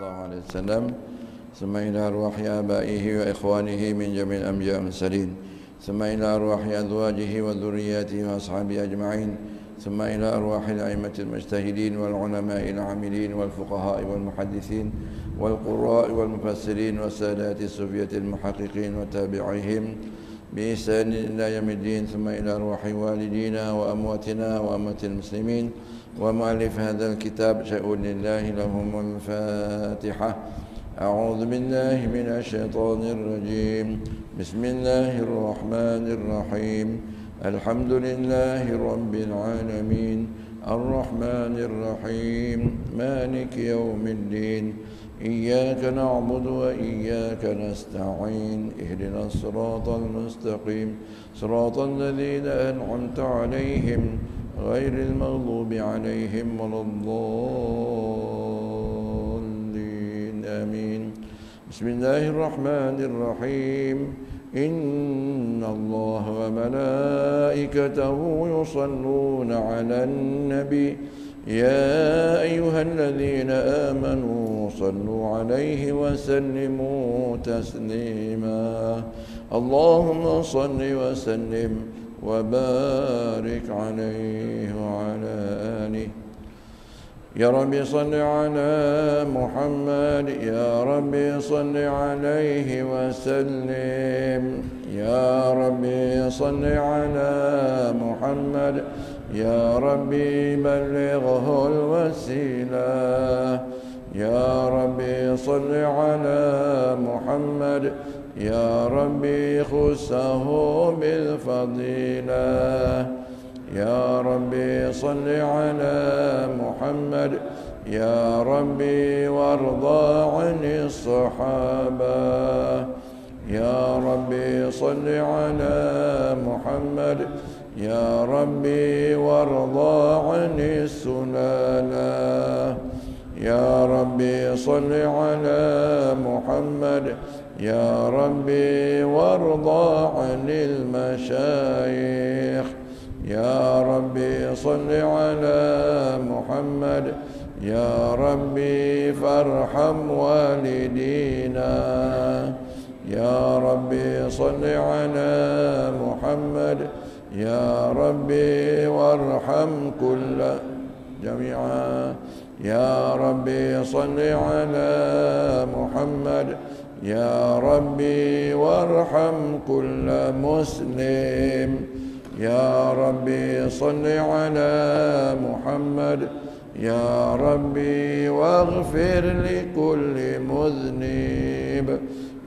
الله عليه وسلم، ثم إلى أرواح آبائه وإخوانه من جميع الأنبياء والمرسلين، ثم إلى أرواح أزواجه وذرياته وأصحابه أجمعين، ثم إلى أرواح الأئمة المجتهدين والعلماء العاملين والفقهاء والمحدثين والقراء والمفسرين والسادات الصوفية المحققين وتابعيهم بإحسان إلى يوم الدين، ثم إلى أرواح والدينا وأمواتنا وأموات المسلمين ومؤلف هذا الكتاب شأن لله لهم الفاتحة. أعوذ بالله من الشيطان الرجيم. بسم الله الرحمن الرحيم. الحمد لله رب العالمين الرحمن الرحيم مالك يوم الدين إياك نعبد وإياك نستعين اهدنا الصراط المستقيم صراط الذين أنعمت عليهم غير المغضوب عليهم ولا الضالين آمين. بسم الله الرحمن الرحيم. إن الله وملائكته يصلون على النبي يا أيها الذين آمنوا صلوا عليه وسلموا تسليما. اللهم صل وسلم وبارك عليه وعلى آله. يا رب صل على محمد يا رب صل عليه وسلم. يا رب صل على محمد يا رب بلغه الوسيلة. يا رب صل على محمد يا رب خصه بالفضيلة. يا رب صل على محمد يا رب وارضى عن الصحابة. يا رب صل على محمد يا رب وارضى عن السلالة. يا رب صل على محمد يا رب وارضى عن المشايخ. يا رب صل على محمد يا رب فارحم والدينا. يا رب صل على محمد يا رب وارحم كل جميعا. يا رب صل على محمد يا رب وارحم كل مسلم. يا رب صل على محمد يا رب واغفر لكل مذنب.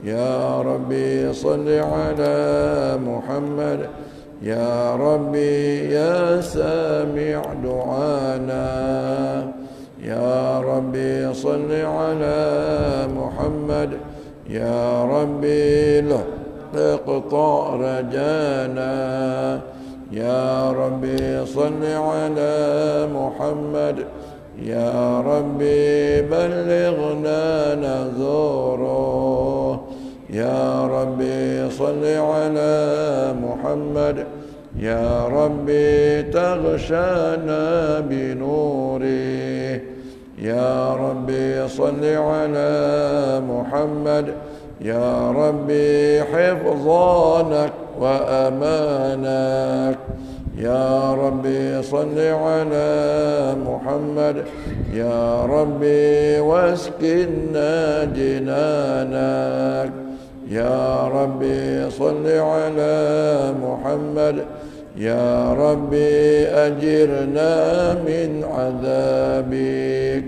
يا رب صل على محمد يا رب يا سامع دعانا. يا رب صل على محمد يا رب لا تقطع رجانا. يا رب صل على محمد يا رب بلغنا نذوره. يا رب صل على محمد يا رب تغشانا بنوره. يا رب صل على محمد يا رب حفظانك وأمانك. يا رب صل على محمد يا رب واسكننا جنانك. يا رب صل على محمد يا رب أجرنا من عذابك.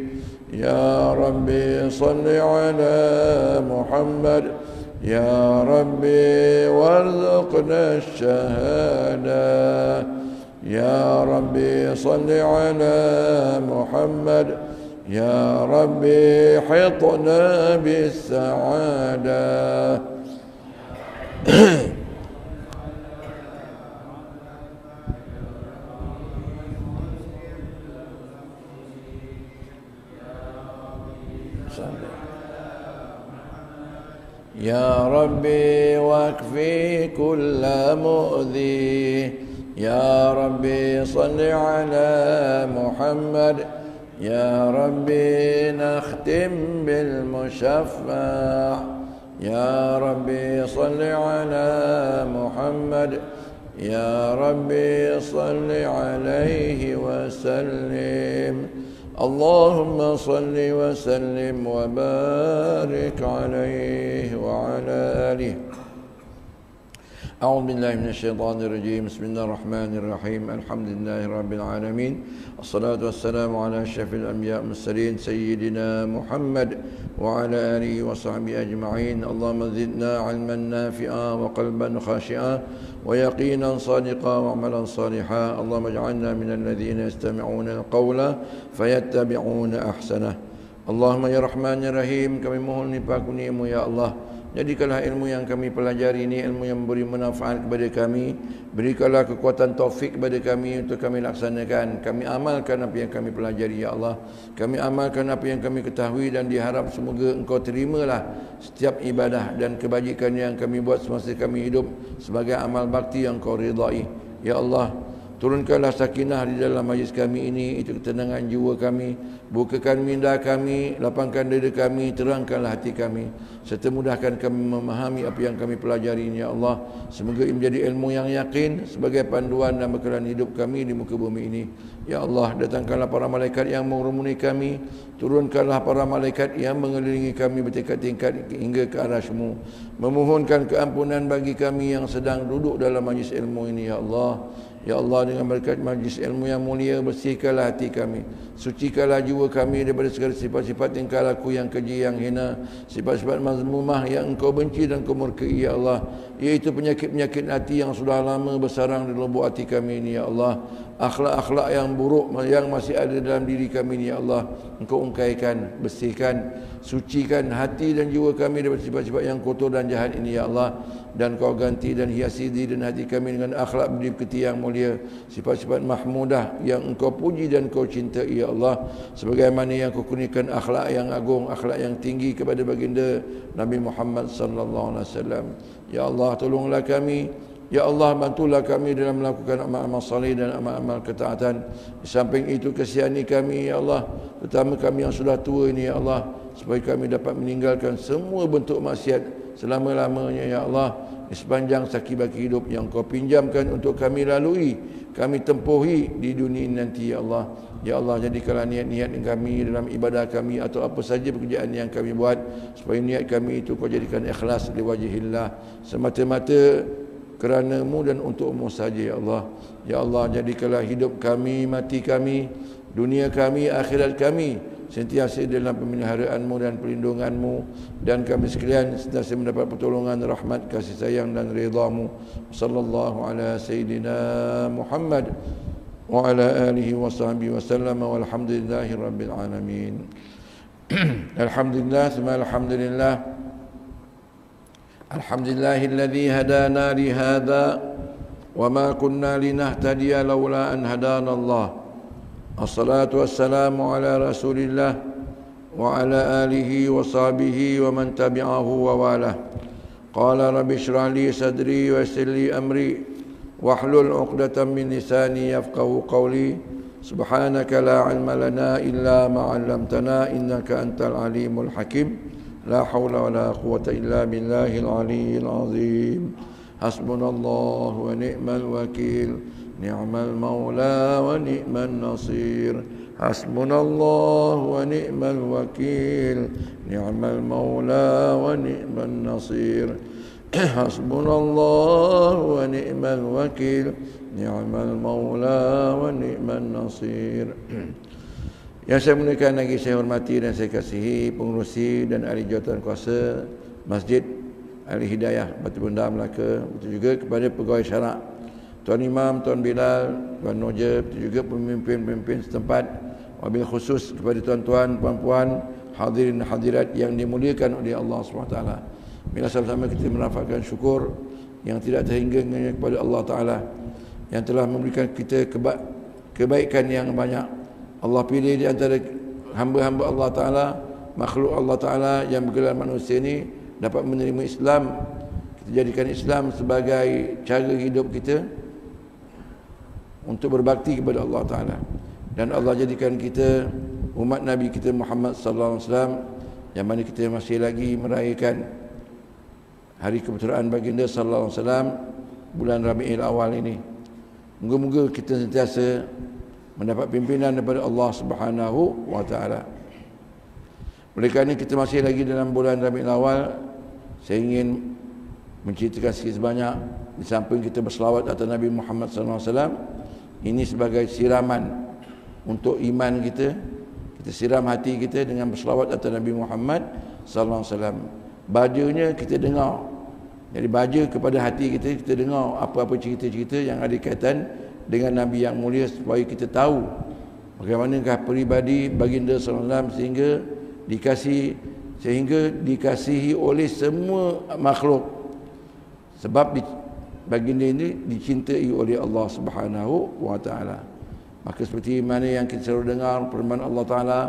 يا رب صل على محمد يا رب وارزقنا الشهادة. يا رب صل على محمد يا رب حطنا بالسعادة. يا ربي واكفي كل مؤذي. يا ربي صل على محمد يا ربي نختم بالمشفع يا ربي صل على محمد يا ربي صل عليه وسلم اللهم صل وسلم وبارك عليه وعلى آله. أعوذ بالله من الشيطان الرجيم. بسم الله الرحمن الرحيم. الحمد لله رب العالمين. الصلاة والسلام على أشرف الأنبياء والمرسلين سيدنا محمد وعلى آله وصحبه أجمعين. اللهم زدنا علما نافعا وقلبا خاشعا ويقينا صادقا وعملا صالحا. اللهم اجعلنا من الذين يستمعون القول فيتبعون أحسنه. اللهم يا رحمن يا رحيم, kami mohon limpahkan-Mu ya Allah. Jadikanlah ilmu yang kami pelajari ini ilmu yang memberi manfaat kepada kami. Berikanlah kekuatan taufik kepada kami untuk kami laksanakan. Kami amalkan apa yang kami pelajari ya Allah. Kami amalkan apa yang kami ketahui dan diharap semoga Engkau terimalah setiap ibadah dan kebajikan yang kami buat semasa kami hidup sebagai amal bakti yang Kau ridai. Ya Allah, turunkanlah sakinah di dalam majlis kami ini, itu ketenangan jiwa kami. Bukakan minda kami, lapangkan dada kami, terangkanlah hati kami, serta mudahkan kami memahami apa yang kami pelajari ini ya Allah. Semoga ia menjadi ilmu yang yakin sebagai panduan dan bekalan hidup kami di muka bumi ini. Ya Allah, datangkanlah para malaikat yang mengerumuni kami, turunkanlah para malaikat yang mengelilingi kami bertingkat-tingkat hingga ke arasy-Mu, memohonkan keampunan bagi kami yang sedang duduk dalam majlis ilmu ini ya Allah. Ya Allah, dengan berkat majlis ilmu yang mulia, bersihkanlah hati kami, sucikanlah jiwa kami daripada segala sifat-sifat tingkah laku yang keji, yang hina, sifat-sifat mazmumah yang Engkau benci dan Kau murkai ya Allah, iaitu penyakit-penyakit hati yang sudah lama bersarang di lubuk hati kami ini ya Allah. Akhlak-akhlak yang buruk yang masih ada dalam diri kami ini ya Allah, Engkau ungkaikan, bersihkan, sucikan hati dan jiwa kami daripada sifat-sifat yang kotor dan jahat ini ya Allah. Dan Kau ganti dan hiasi diri dan hati kami dengan akhlak budi pekerti yang mulia, sifat-sifat mahmudah yang Engkau puji dan Kau cintai ya Allah, sebagaimana yang Kau kurniakan akhlak yang agung, akhlak yang tinggi kepada baginda Nabi Muhammad sallallahu alaihi wasallam. Ya Allah, tolonglah kami. Ya Allah, bantulah kami dalam melakukan amal-amal saleh dan amal-amal ketaatan. Di samping itu, kasihani kami ya Allah, terutama kami yang sudah tua ini ya Allah, supaya kami dapat meninggalkan semua bentuk maksiat selama-lamanya ya Allah, di sepanjang sakit-baki hidup yang Kau pinjamkan untuk kami lalui, kami tempuhi di dunia nanti ya Allah. Ya Allah, jadikanlah niat-niat kami dalam ibadah kami atau apa saja pekerjaan yang kami buat, supaya niat kami itu Kau jadikan ikhlas liwajhillah, semata-mata kerana-Mu dan untuk-Mu saja ya Allah. Ya Allah, jadikanlah hidup kami, mati kami, dunia kami, akhirat kami sentiasa dalam pemeliharaan-Mu dan perlindungan-Mu, dan kami sekalian sentiasa mendapat pertolongan, rahmat, kasih sayang dan ridha-Mu. Sallallahu ala sayyidina Muhammad wa ala alihi wa sahbihi wa sallam, walhamdulillahi rabbil alamin. Alhamdulillah, thumma alhamdulillah. Alhamdulillahilladzi hadana li hadza wa ma kunna linahtadiya laula an hadana Allah. Assalatu wassalamu ala Rasulillah wa ala alihi wa sahbihi wa man tabi'ahu wa walah. Qala rabbi shrah li sadri wa yassir li amri wahlul 'uqdatam min lisani yafqahu qawli. Subhanaka la 'ilma lana illa ma 'allamtana innaka antal alimul hakim. La haula wa la quwwata illa billahil aliyyil azim. Hasbunallahu wa ni'mal wakil, ni'mal maula wa ni'man nasir. Hasbunallahu wa ni'mal wakil, ni'mal maula wa ni'man nasir. Hasbunallahu wa ni'mal wakil, ni'mal maula wa ni'man nasir. Yang saya muliakan lagi, saya hormati dan saya kasihi pengurusi dan ahli jawatan kuasa Masjid Ahli Hidayah Batu Benda Melaka, betul juga kepada pegawai syarak, Tuan Imam, Tuan Bilal, Tuan Noja, betul juga pemimpin-pemimpin setempat, wabil khusus kepada tuan-tuan, puan-puan, hadirin hadirat yang dimuliakan oleh Allah SWT. Bila sama-sama kita merafakkan syukur yang tidak terhingga kepada Allah Ta'ala yang telah memberikan kita kebaikan yang banyak. Allah pilih di antara hamba-hamba Allah Ta'ala, makhluk Allah Ta'ala yang bergelar manusia ini dapat menerima Islam. Kita jadikan Islam sebagai cara hidup kita untuk berbakti kepada Allah Ta'ala. Dan Allah jadikan kita umat Nabi kita Muhammad sallallahu alaihi wasallam, yang mana kita masih lagi merayakan hari keputeraan baginda sallallahu alaihi wasallam bulan Rabiul Awal ini. Moga-moga kita sentiasa mendapat pimpinan daripada Allah Subhanahu wa taala. Oleh kerana kita masih lagi dalam bulan Rabiul Awal, saya ingin menceritakan sikit sebanyak di samping kita berselawat atas Nabi Muhammad sallallahu alaihi wasallam. Ini sebagai siraman untuk iman kita. Kita siram hati kita dengan berselawat atas Nabi Muhammad sallallahu alaihi wasallam. Bajanya kita dengar. Jadi baja kepada hati kita, kita dengar apa-apa cerita-cerita yang ada kaitan dengan Nabi yang mulia, supaya kita tahu bagaimanakah peribadi baginda sallallahu alaihi wasallam sehingga dikasihi oleh semua makhluk. Sebab baginda ini dicintai oleh Allah Subhanahu wa taala. Maka seperti mana yang kita selalu dengar firman Allah Taala,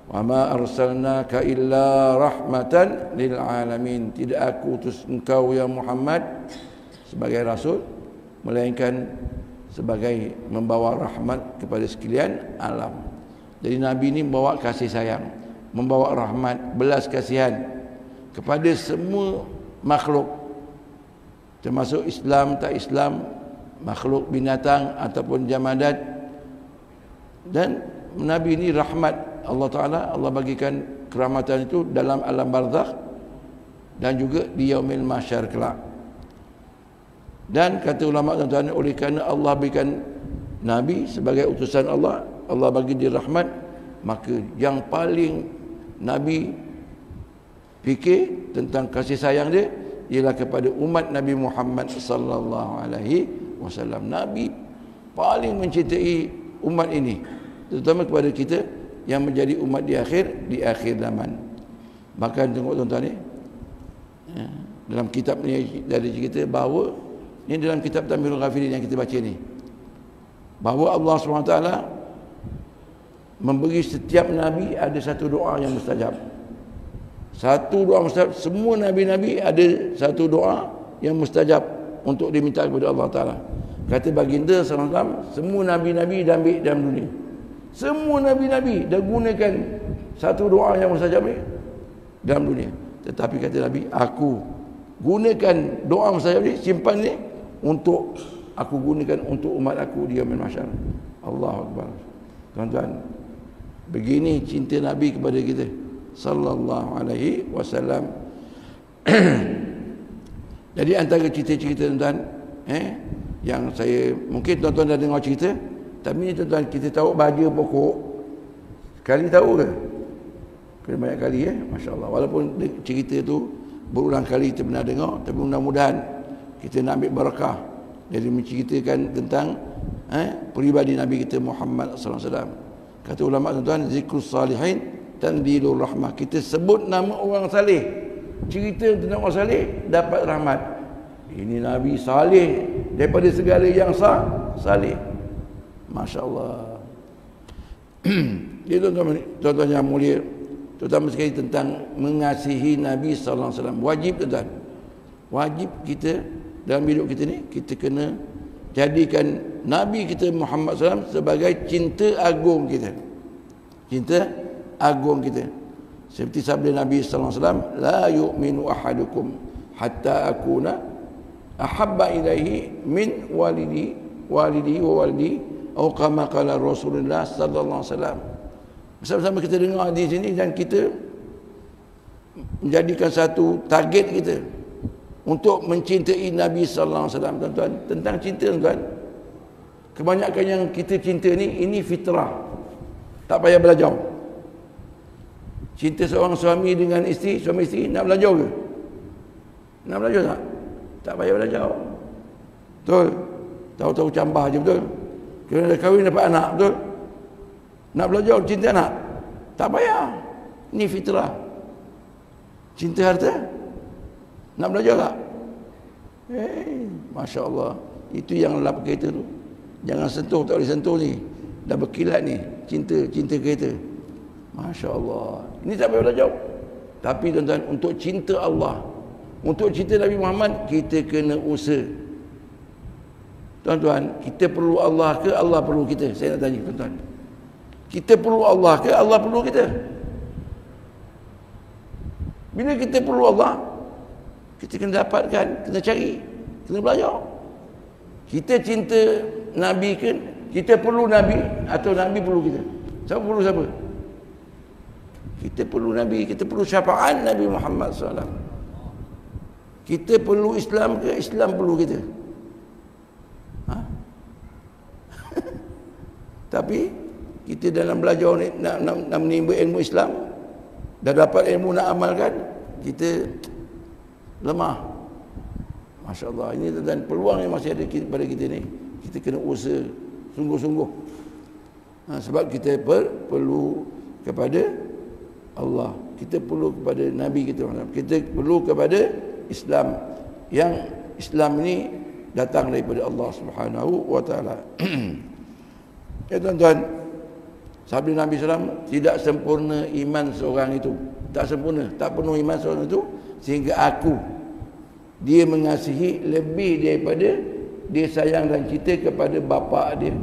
"Wa ma arsalnaka illa rahmatan lil alamin." Tidak aku utus engkau ya Muhammad sebagai rasul, melainkan sebagai membawa rahmat kepada sekalian alam. Jadi Nabi ini membawa kasih sayang, membawa rahmat, belas kasihan kepada semua makhluk, termasuk Islam, tak Islam, makhluk binatang ataupun jamadat. Dan Nabi ini rahmat Allah Ta'ala. Allah bagikan kerahmatan itu dalam alam barzakh dan juga di yaumil mahsyar kelak. Dan kata ulama tuan-tuan, oleh kerana Allah berikan Nabi sebagai utusan Allah, Allah bagi dia rahmat, maka yang paling Nabi fikir tentang kasih sayang dia ialah kepada umat Nabi Muhammad sallallahu alaihi wasallam. Nabi paling mencintai umat ini, terutama kepada kita yang menjadi umat di akhir zaman. Bahkan tengok tuan-tuan ni, dalam kitab ni dari cerita bahawa ni dalam kitab Tamirul Ghafilin yang kita baca ni, bahawa Allah SWT memberi setiap Nabi ada satu doa yang mustajab. Satu doa mustajab. Semua Nabi-Nabi ada satu doa yang mustajab untuk diminta kepada Allah Ta'ala. Kata baginda SAW, semua Nabi-Nabi dah ambil dalam dunia. Semua Nabi-Nabi dah gunakan satu doa yang mustajab ni dalam dunia. Tetapi kata Nabi, aku gunakan doa mustajab ni, simpan ni, untuk aku gunakan untuk umat aku di yaumil mahsyar. Allahu Akbar. Tuan-tuan, begini cinta Nabi kepada kita sallallahu alaihi wasallam. Jadi antara cerita-cerita tuan-tuan, yang saya mungkin tuan-tuan dah dengar cerita, tapi tuan-tuan kita tahu baja pokok sekali tahu ke? Kena banyak kali masya-Allah. Walaupun cerita tu berulang kali kita pernah dengar, tapi mudah-mudahan kita nak ambil barakah. Jadi menceritakan tentang peribadi Nabi kita Muhammad sallallahu alaihi wasallam. Kata ulama tuan-tuan, zikrus salihin tanzilur rahmah. Kita sebut nama orang saleh, cerita tentang orang saleh, dapat rahmat. Ini Nabi saleh daripada segala yang saleh. Masya-Allah. Jadi tuan-tuan yang mulia, terutama sekali tentang mengasihi Nabi sallallahu alaihi wasallam. Wajib tuan-tuan. Wajib kita dalam hidup kita ni, kita kena jadikan Nabi kita Muhammad SAW sebagai cinta agung kita. Cinta agung kita. Seperti sabda Nabi sallallahu alaihi wasallam, la yu'minu ahadukum hatta akuna ahabba ilaihi min walidi wa walidi atau kama qala Rasulullah sallallahu alaihi wasallam. Bersama-sama kita dengar di sini dan kita menjadikan satu target kita untuk mencintai Nabi sallallahu alaihi wasallam. Tuan-tuan, tentang cinta tuan-tuan, kebanyakan yang kita cinta ni, ini fitrah. Tak payah belajar. Cinta seorang suami dengan isteri, suami isteri, nak belajar ke? Nak belajar tak? Tak payah belajar. Betul? Tahu-tahu cambah je, betul? Kena dah kahwin dapat anak, betul? Nak belajar cinta anak? Tak payah. Ini fitrah. Cinta harta? Nak belajar tak? Masya Allah. Itu yang lap kereta tu. Jangan sentuh, tak boleh sentuh ni. Dah berkilat ni. Cinta kereta. Masya Allah. Ini tak payah belajar. Tapi tuan-tuan, untuk cinta Allah, untuk cinta Nabi Muhammad, kita kena usaha. Tuan-tuan, kita perlu Allah ke Allah perlu kita? Saya nak tanya tuan-tuan. Kita perlu Allah ke Allah perlu kita? Bila kita perlu Allah, kita kena dapatkan, kena cari, kena belajar. Kita cinta Nabi ke? Kita perlu Nabi atau Nabi perlu kita? Siapa perlu siapa? Kita perlu Nabi, kita perlu syafaat Nabi Muhammad SAW. Kita perlu Islam ke Islam perlu kita? Ha? Tapi kita dalam belajar ni, nak menimba ilmu Islam, dah dapat ilmu nak amalkan, kita lemah. Masya Allah, ini dan peluang yang masih ada pada kita ni. Kita kena usaha sungguh-sungguh. Sebab kita perlu kepada Allah, kita perlu kepada Nabi kita, kita perlu kepada Islam, yang Islam ini datang daripada Allah Subhanahu wa taala. Ya tuan-tuan, sabda Nabi SAW, tidak sempurna iman seorang itu, tak sempurna, tak penuh iman seorang itu sehingga dia mengasihi lebih daripada dia sayang dan cinta kepada bapa dia,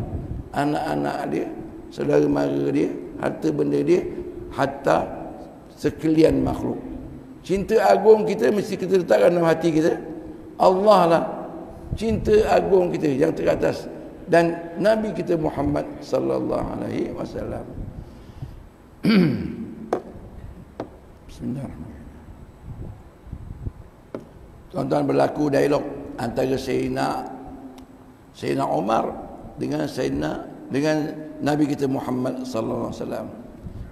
anak-anak dia, saudara mara dia, harta benda dia, hatta sekalian makhluk. Cinta agung kita mesti kita letakkan dalam hati kita. Allah lah cinta agung kita yang teratas, dan Nabi kita Muhammad sallallahu alaihi wasallam. Bismillahirrahmanirrahim. Tuan-tuan, berlaku dialog antara Sayyidina Umar dengan Nabi kita Muhammad sallallahu alaihi wasallam.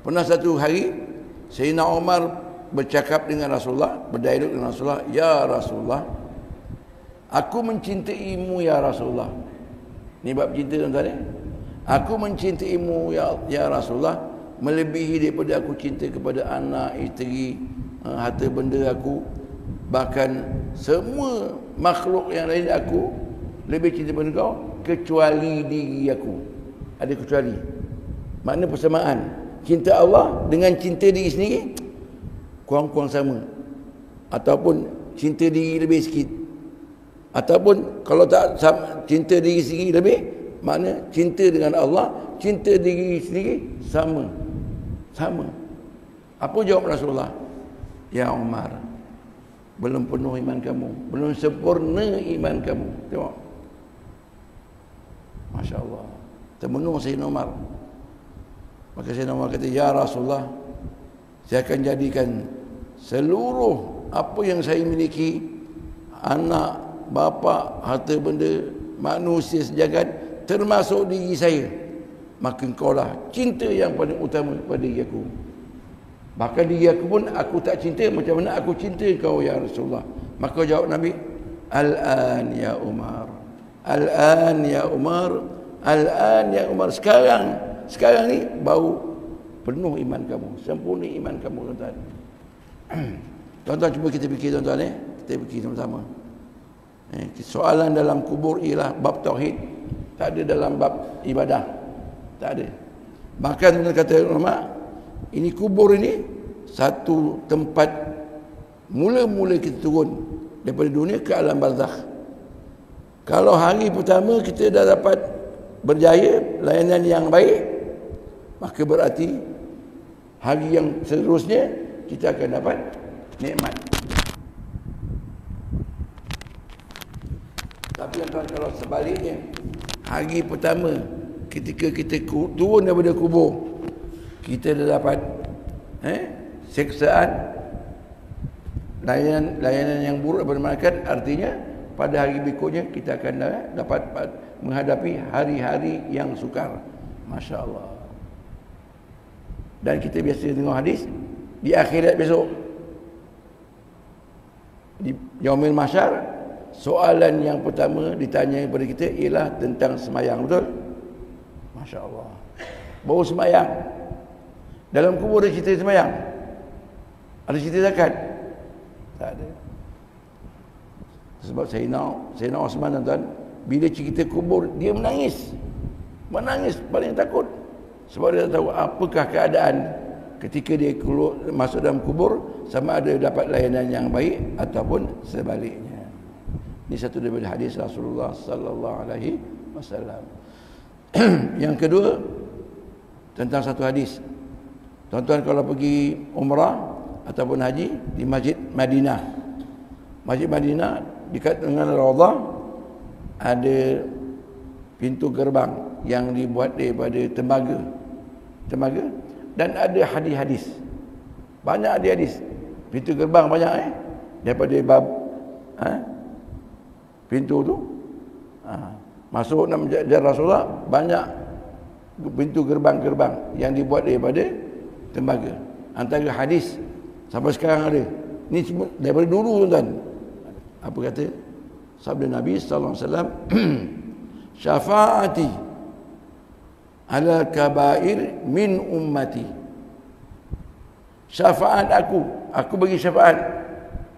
Pernah satu hari Sayyidina Umar bercakap dengan Rasulullah, berdialog dengan Rasulullah, "Ya Rasulullah, aku mencintaimu ya Rasulullah." Ni bab cinta tuan-tuan ni. Aku mencintaimu ya Rasulullah melebihi daripada aku cinta kepada anak, isteri, harta benda aku, bahkan semua makhluk yang lain aku lebih cinta kepada kau kecuali diri aku. Ada kecuali. Makna persamaan cinta Allah dengan cinta diri sendiri kurang-kurang sama, ataupun cinta diri lebih sikit, ataupun kalau tak sama, cinta diri sendiri lebih, makna cinta dengan Allah, cinta diri sendiri sama. Apa jawab Rasulullah? Ya Umar, belum penuh iman kamu, belum sempurna iman kamu. Tengok, Masya Allah, termenung Sayyidina Umar. Maka Sayyidina Umar kata, "Ya Rasulullah, saya akan jadikan seluruh apa yang saya miliki, anak, bapa, harta benda, manusia sejagat, termasuk diri saya, maka engkaulah cinta yang paling utama pada diri aku. Bahkan diri aku pun aku tak cinta, macam mana aku cinta kau ya Rasulullah?" Maka jawab Nabi, "Al-an ya Umar, al-an ya Umar, al-an ya Umar." Sekarang ni baru penuh iman kamu, sempurna iman kamu, tuan-tuan. Tuan-tuan, cuba kita fikir, tuan-tuan, kita fikir sama-sama. Soalan dalam kubur ialah bab tauhid, tak ada dalam bab ibadah, tak ada. Bahkan kata ulama, ini kubur ini satu tempat mula-mula kita turun daripada dunia ke alam barzakh. Kalau hari pertama kita dah dapat berjaya, layanan yang baik, maka berarti hari yang seterusnya kita akan dapat nikmat. Tapi tuan, kalau sebaliknya, hari pertama ketika kita turun daripada kubur, kita dah dapat siksaan, layanan yang buruk daripada malaikat, artinya pada hari berikutnya kita akan dapat menghadapi hari-hari yang sukar. Masya Allah. Dan kita biasa tengok hadis, di akhirat besok, di Yaumil Mahsyar, soalan yang pertama ditanya kepada kita ialah tentang semayang. Betul? Masya Allah. Baru semayang. Dalam kubur ada cerita semayang? Ada cerita zakat? Tak ada. Sebab Sayyidina Osman, tuan-tuan, bila cerita kubur, dia menangis paling takut. Sebab dia tahu apakah keadaan ketika dia keluar, masuk dalam kubur, sama ada dapat layanan yang baik ataupun sebaliknya. Ini satu daripada hadis Rasulullah sallallahu alaihi wasallam. Yang kedua, tentang satu hadis. Tuan-tuan kalau pergi umrah ataupun haji di Masjid Madinah. Masjid Madinah dekat dengan Raudhah ada pintu gerbang yang dibuat daripada tembaga dan ada hadis-hadis. Banyak hadis. Pintu gerbang banyak daripada bab pintu tu. Masuk nak menjadi Rasulullah banyak pintu gerbang-gerbang yang dibuat daripada tembaga. Antara hadis sampai sekarang ada. Ni semua daripada dulu tuan-tuan. Apa kata? Sabda Nabi sallallahu alaihi wasallam, syafaati ala kabair min ummati. Syafaat aku bagi syafaat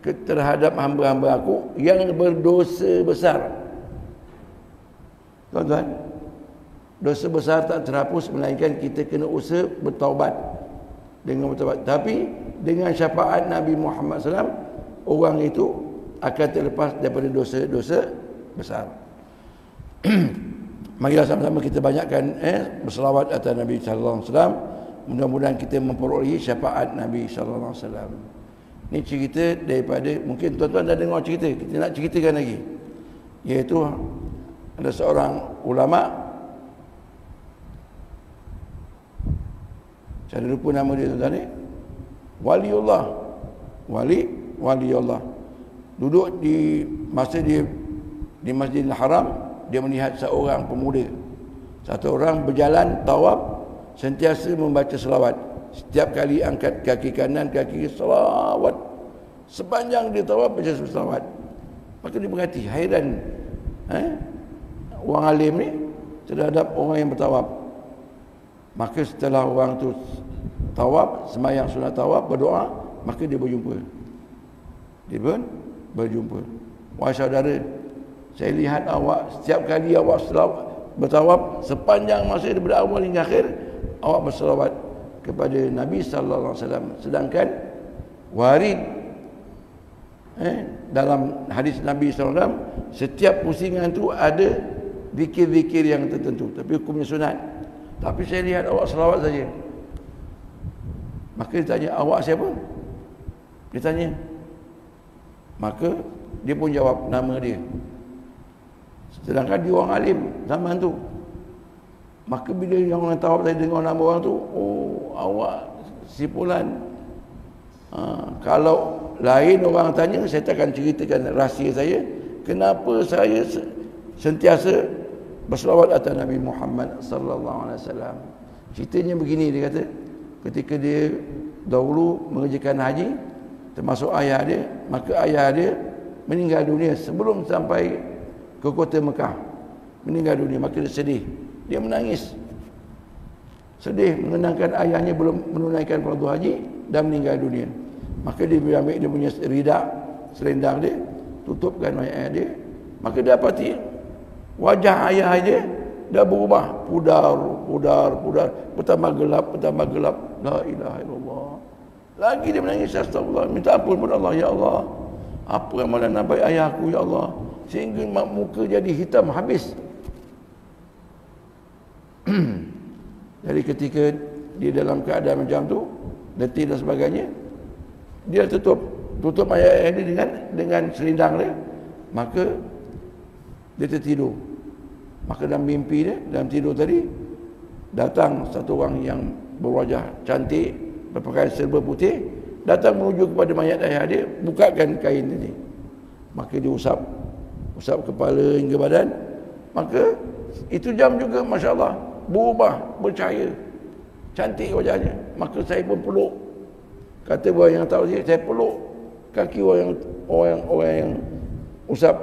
terhadap hamba-hamba aku yang berdosa besar. Tuan-tuan, dosa besar tak terhapus melainkan kita kena usaha bertaubat dengan bertaubat. Tapi dengan syafaat Nabi Muhammad SAW, orang itu akan terlepas daripada dosa-dosa besar. Marilah sama-sama kita banyakkan berselawat atas Nabi sallallahu alaihi wasallam. Mudah-mudahan kita memperolehi syafaat Nabi sallallahu alaihi wasallam. Ini cerita daripada, mungkin tuan-tuan dah dengar cerita, kita nak ceritakan lagi. Iaitu ada seorang ulama, saya lupa nama dia tuan-tuan ni, waliullah, waliullah. Duduk di masa dia di Masjidil Haram, dia melihat seorang pemuda, satu orang berjalan tawaf, sentiasa membaca selawat. Setiap kali angkat kaki kanan, kaki kiri, selawat. Sepanjang dia tawaf baca selawat. Maka dia berhati, hairan orang alim ni terhadap orang yang bertawaf. Maka setelah orang tu tawaf, sembahyang sunat tawaf, berdoa, maka dia berjumpa. Dia berjumpa. Wahai saudara, saya lihat awak setiap kali awak bertawaf, sepanjang masa daripada awal hingga akhir, awak berselawat kepada Nabi sallallahu alaihi wasallam. Sedangkan warid dalam hadis Nabi sallallahu alaihi wasallam, setiap pusingan tu ada zikir-zikir yang tertentu, tapi hukumnya sunat. Tapi saya lihat awak selawat saja. Maka dia tanya, awak siapa? Dia tanya. Maka dia pun jawab nama dia. Sedangkan dia orang alim zaman tu. Maka bila yang orang tawaf tadi dengar nama orang tu, oh, awak si fulan. Kalau lain orang tanya, saya tak akan ceritakan rahsia saya, kenapa saya sentiasa berselawat atas Nabi Muhammad sallallahu alaihi wasallam. Ceritanya begini, dia kata, ketika dia dahulu mengerjakan haji, termasuk ayah dia, maka ayah dia meninggal dunia sebelum sampai ke kota Mekah. Meninggal dunia, maka dia sedih. Dia menangis. Sedih mengenangkan ayahnya belum menunaikan fardu haji dan meninggal dunia. Maka dia ambil dia punya ridak, selendang dia, tutupkan ayah dia. Maka dia dapati wajah ayah dia dah berubah, pudar, bertambah gelap. La ilaha illallah. Lagi dia menangis, astagfirullah, minta ampun kepada Allah, ya Allah, apa amalan nabi ayahku, ya Allah, sehingga muka jadi hitam habis. Jadi ketika dia dalam keadaan macam tu, letih dan sebagainya, dia tutup ayah dia dengan selendang dia, maka dia tertidur. Maka dalam mimpi dia, dalam tidur tadi, datang satu orang yang berwajah cantik, berpakaian serba putih, datang menuju kepada mayat ayah dia, bukakan kain ini. Maka dia usap kepala hingga badan. Maka itu jam juga, Masya Allah, berubah, bercahaya, cantik wajahnya. Maka saya pun peluk. Kata orang yang tahu saya peluk kaki orang yang usap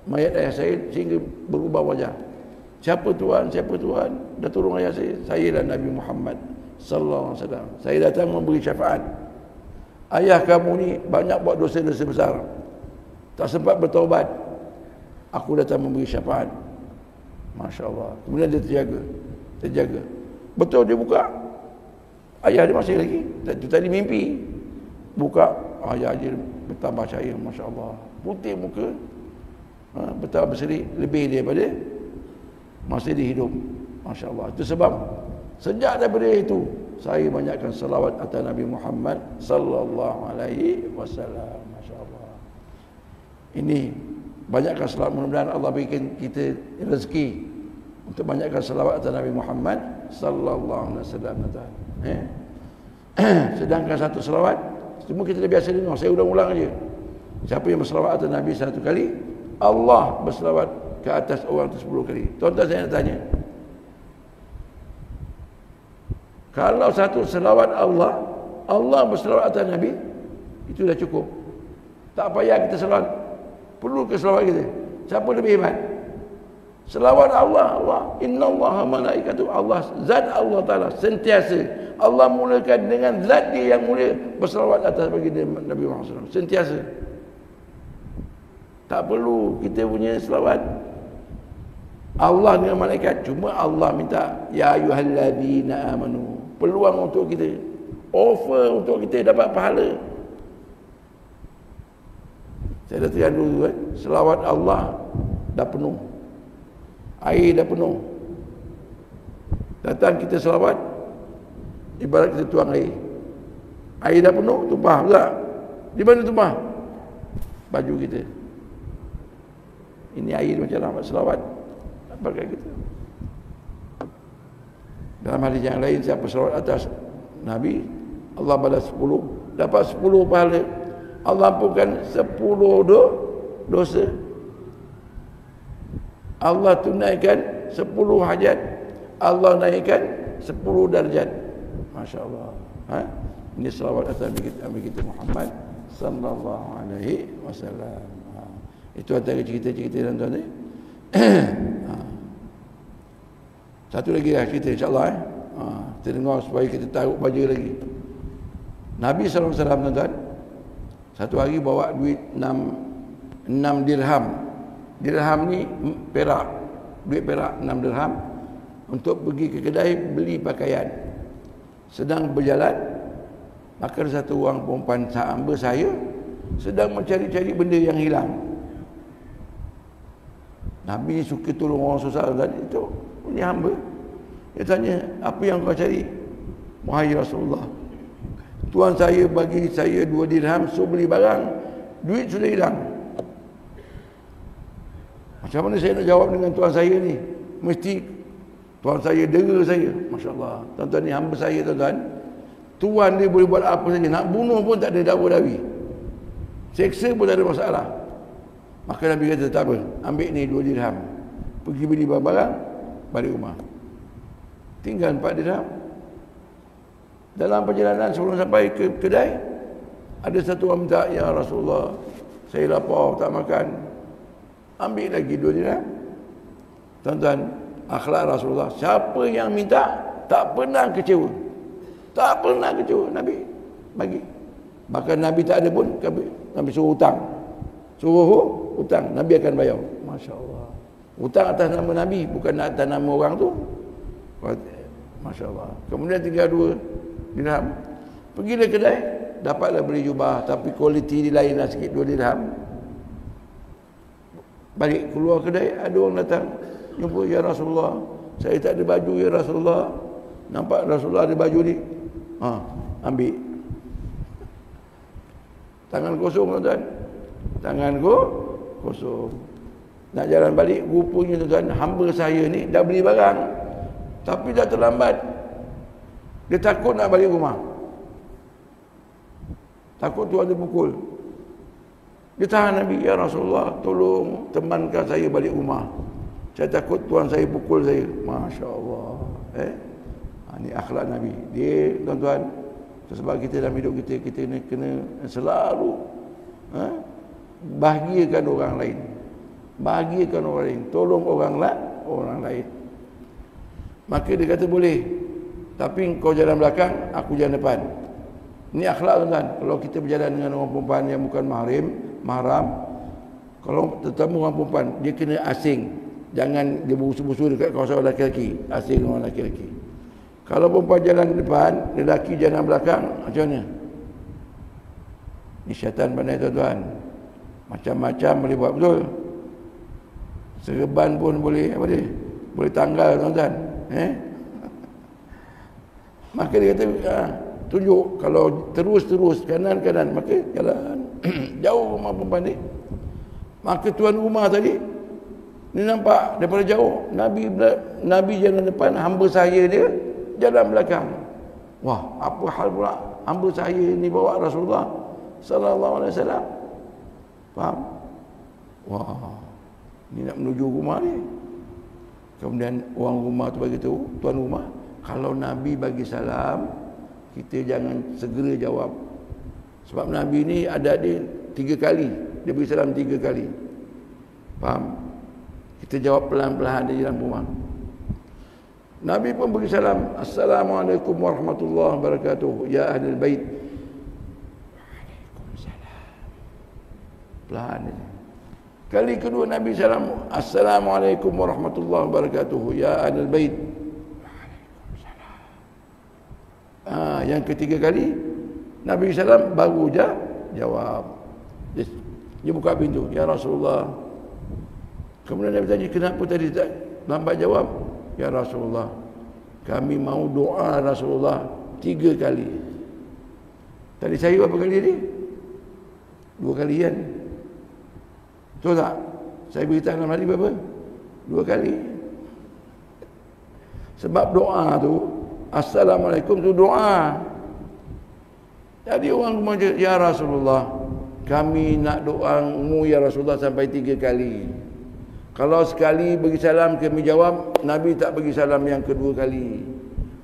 mayat ayah saya sehingga berubah wajah. Siapa Tuhan? Dah tolong ayah saya. Saya lah Nabi Muhammad sallallahu alaihi wasallam. Saya datang memberi syafaat. Ayah kamu ni banyak buat dosa-dosa besar, tak sempat bertaubat. Aku datang memberi syafaat. Masya Allah. Kemudian dia terjaga. Betul, dia buka. Ayah dia masih lagi. Tadi mimpi. Buka, ayah dia bertambah cahaya. Masya Allah. Putih muka. Bertambah berseri. Lebih daripada masa dia hidup. Masya Allah. Itu sebab Sejak daripada itu saya banyakkan selawat atas Nabi Muhammad sallallahu alaihi wasallam. Masya-Allah. Ini banyakkan selawat, mudah-mudahan Allah bikin kita rezeki untuk banyakkan selawat atas Nabi Muhammad sallallahu alaihi wasallam. Sedangkan satu selawat semua kita dah biasa dengar, saya ulang-ulang aja. Siapa yang berselawat atas Nabi 1 kali, Allah berselawat ke atas orang itu 10 kali. Tuan-tuan, saya nak tanya, kalau satu selawat Allah berselawat atas Nabi, itu dah cukup. Tak payah kita selawat. Perlu ke selawat kita? Siapa lebih hebat? Selawat Allah. Innallaha malaikatu, Allah, zat Allah Ta'ala sentiasa. Allah mulakan dengan zat dia yang mulia berselawat atas baginda Nabi Muhammad SAW. Sentiasa. Tak perlu kita punya selawat. Allah dengan malaikat. Cuma Allah minta, ya ayyuhalladzina amanu. Peluang untuk kita. Offer untuk kita dapat pahala. Saya dah terang dulu kan. Selawat Allah dah penuh. Air dah penuh. Datang kita selawat, ibarat kita tuang air. Air dah penuh, tumpah pula. Di mana tumpah? Baju kita. Ini air macam rahmat selawat. Pakai kita. Dalam hadis yang lain, siapa selawat atas Nabi, Allah balas 10, dapat 10 pahala. Allah ampunkan 10 dosa. Allah tunaikan 10 hajat. Allah naikkan 10 darjat. Masya Allah. Ini selawat atas Nabi kita Muhammad sallallahu alaihi wasallam. Itu antara cerita-cerita tuan-tuan. Satu lagi lah cerita, insyaAllah. Kita dengar supaya kita tahu baca lagi. Nabi SAW, tuan-tuan, satu hari bawa duit 6 dirham. Dirham ni perak. Duit perak 6 dirham. Untuk pergi ke kedai beli pakaian. Sedang berjalan, maka ada satu orang perempuan hamba saya sedang mencari-cari benda yang hilang. Nabi suka tolong orang susah tadi. Itu ini hamba. Dia tanya, apa yang kau cari? Wahai Rasulullah, tuan saya bagi saya 2 dirham suruh beli barang, duit sudah hilang. Macam mana saya nak jawab dengan tuan saya ni? Mesti tuan saya dera saya. Masya Allah. Tuan-tuan ni hamba saya, tuan-tuan. Tuan dia boleh buat apa saja. Nak bunuh pun tak ada dakwa-dawi. Seksa pun tak ada masalah. Maka Nabi kata, tak apa, ambil ni 2 dirham. Pergi beli barang-barang, balik rumah. Tinggal 4 dirham. Dalam perjalanan sebelum sampai ke kedai, ada satu orang minta, ya Rasulullah, saya lapar, tak makan. Ambil lagi 2 dirham. Tuan-tuan, akhlak Rasulullah, siapa yang minta tak pernah kecewa. Tak pernah kecewa. Nabi bagi. Bahkan Nabi tak ada pun, Nabi suruh hutang. Suruh hutang, Nabi akan bayar. Masya Allah. Hutang atas nama Nabi, bukan atas nama orang tu. Masya Allah. Kemudian tinggal 2 dirham. Pergilah kedai, dapatlah beli jubah, tapi kualiti dia lain lah sikit, 2 dirham. Balik keluar kedai, ada orang datang jumpa, ya Rasulullah, saya tak ada baju ya Rasulullah. Nampak Rasulullah ada baju ni. Ambil. Tangan kosong, tuan-tuan. Tangan kosong. Nak jalan balik, rupanya tuan-tuan, hamba saya ni dah beli barang, tapi dah terlambat. Dia takut nak balik rumah. Takut tuan dia pukul. Dia tahan Nabi, ya Rasulullah, tolong temankan saya balik rumah. Saya takut tuan saya pukul saya. Masya Allah. Ini akhlak Nabi. Dia, tuan-tuan, sebab kita dalam hidup kita kena selalu bahagiakan orang lain. Bahagiakan orang lain. Tolong orang lain. Maka dia kata boleh. Tapi kau jalan belakang, aku jalan depan. Ini akhlak, tuan-tuan. Kalau kita berjalan dengan orang perempuan yang bukan mahram, kalau terutama orang perempuan, dia kena asing. Jangan dia busu-busu dekat kawasan lelaki-lelaki. Asing orang lelaki-lelaki. Kalau perempuan jalan depan, lelaki jalan belakang, macam mana? Ini syaitan pandai, tuan-tuan. Macam-macam boleh buat, betul? Serban pun boleh, apa dia? Boleh tanggal, tuan-tuan. Maka dia kata, tunjuk. Kalau terus kanan, maka jalan. Jauh rumah perempuan ni. Maka tuan rumah tadi ni nampak daripada jauh Nabi jalan depan, hamba saya dia jalan belakang. Wah, apa hal pula hamba saya ni bawa Rasulullah sallallahu alaihi wasallam? Faham? Wah, ni nak menuju rumah ni. Kemudian orang rumah tu bagi tahu, tuan rumah, kalau Nabi bagi salam, kita jangan segera jawab. Sebab Nabi ni ada 3 kali. Dia bagi salam 3 kali. Faham? Kita jawab pelan-pelan di dalam rumah. Nabi pun bagi salam, Assalamualaikum warahmatullahi wabarakatuh, ya ahlul bait. Waalaikumsalam. Pelan ni. Kali kedua Nabi salam, Assalamualaikum warahmatullahi wabarakatuh, ya ahlul bait. Waalaikumsalam. Yang ketiga kali Nabi salam baru jawab. Dia buka pintu, ya Rasulullah. Kemudian Nabi tanya, kenapa tadi tak lambat jawab? Ya Rasulullah, kami mau doa Rasulullah 3 kali. Tadi saya berapa kali tadi? 2 kali kan? Betul tak? Saya beritahu dalam hari berapa? 2 kali. Sebab doa tu, Assalamualaikum tu doa. Jadi orang rumah, ya Rasulullah, kami nak doamu ya Rasulullah sampai 3 kali. Kalau sekali bagi salam kami jawab, Nabi tak bagi salam yang kedua kali.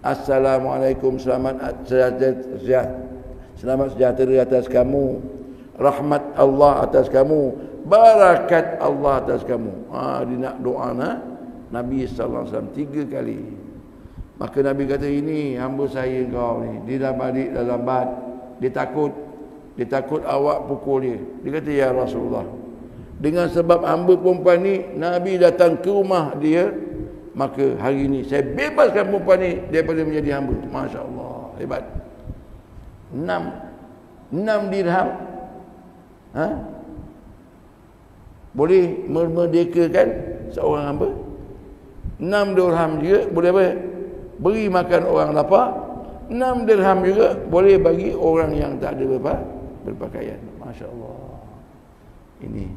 Assalamualaikum, selamat sejahtera atas kamu, rahmat Allah atas kamu, barakat Allah atas kamu. Dia nak doa Nabi sallallahu alaihi wasallam 3 kali. Maka Nabi kata, ini hamba saya kau ni, dia dah balik dah lambat, dia takut awak pukul dia. Dia kata, ya Rasulullah, dengan sebab hamba perempuan ni, Nabi datang ke rumah dia, maka hari ni saya bebaskan perempuan ni daripada menjadi hamba. Masya Allah, hebat. 6 dirham boleh memerdekakan seorang hamba. 6 dirham juga boleh apa? Beri makan orang lapar. 6 dirham juga boleh bagi orang yang tak ada berpakaian. Masya Allah. Ini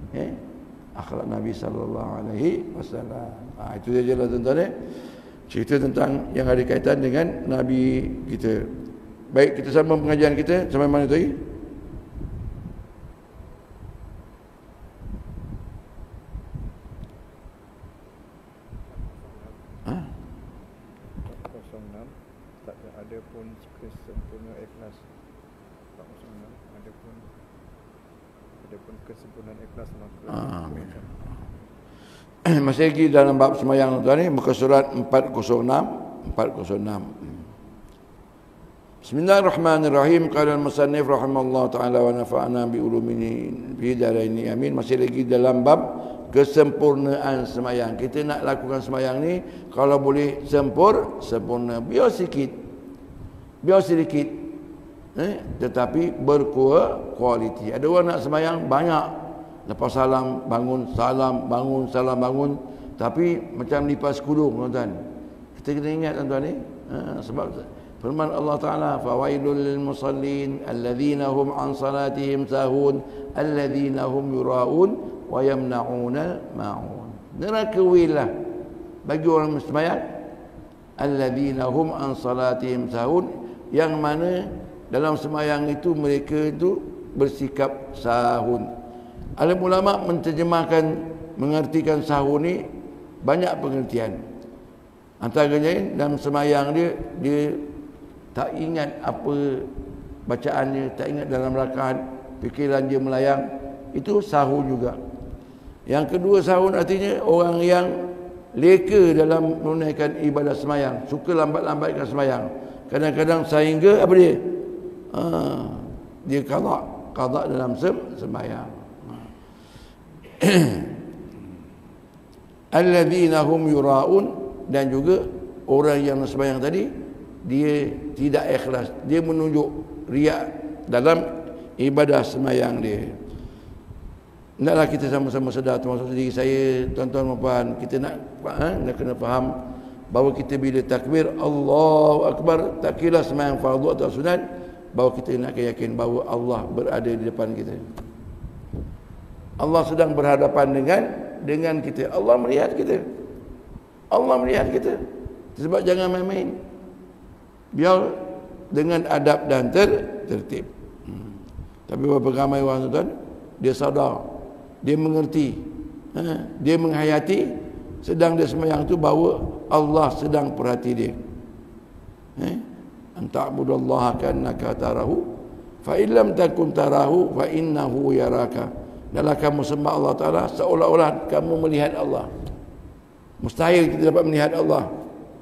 akhlak Nabi sallallahu alaihi wasallam. Itu saja lah tuan-tuan, cerita tentang yang ada kaitan dengan Nabi kita. Baik, kita sambung pengajian kita sampai mana tadi? Ada pun kesempurna ikhlas. Ada pun kesempurnaan ikhlas maka amin. Masih lagi dalam bab semayang tuan ni, muka surat 406. Bismillahirrahmanirrahim. Qala al-musannif rahimallahu taala wa nafa'ana bi ulumihi fi daraini amin. Masih lagi dalam bab kesempurnaan semayang. Kita nak lakukan semayang ni kalau boleh sempurna, biar sedikit tetapi berkualiti. Ada orang nak semayang banyak, lepas salam bangun, salam bangun, tapi macam lipas kudung tuan-tuan. Kita kena ingat tuan-tuan ni, sebab firman Allah Taala, fawailul lil musallin alladzina hum an salatihim sahun alladzina hum yuraun wa yamna'una ma'un. Neraka wilah bagi orang sembahyang, alladzina hum an salatihim sahun, yang mana dalam sembahyang itu mereka itu bersikap sahun. Alim ulama mengertikan sahun ni banyak pengertian. Antaranya dalam sembahyang dia tak ingat apa bacaannya, tak ingat dalam rakaat, fikiran dia melayang, itu sahun juga. Yang kedua, sahun artinya orang yang leka dalam menunaikan ibadah sembahyang, suka lambat-lambatkan sembahyang. Kadang-kadang sehingga apa dia? Dia qada dalam sembahyang. Alladzina hum yuraun, dan juga orang yang sembahyang tadi dia tidak ikhlas, dia menunjuk riak dalam ibadah sembahyang dia. Hendaklah kita sama-sama sedar, termasuk diri saya, tuan-tuan dan puan, kita nak kena faham bahawa kita bila takbir Allahu Akbar, tak kira sembahyang fardu atau sunat, bahawa kita nak yakin bahawa Allah berada di depan kita. Allah sedang berhadapan dengan kita. Allah melihat kita. Allah melihat kita. Sebab jangan main-main. Biar dengan adab dan tertib. Tapi beberapa ramai orang tuan, dia sadar, dia mengerti, dia menghayati sedang dia sembahyang tu bahawa Allah sedang perhati dia. Anta'budallaha ka'annaka tarahu fa illam takun tarahu fa innahu yaraka. Dalam kamu sembah Allah Ta'ala seolah-olah kamu melihat Allah. Mustahil kita dapat melihat Allah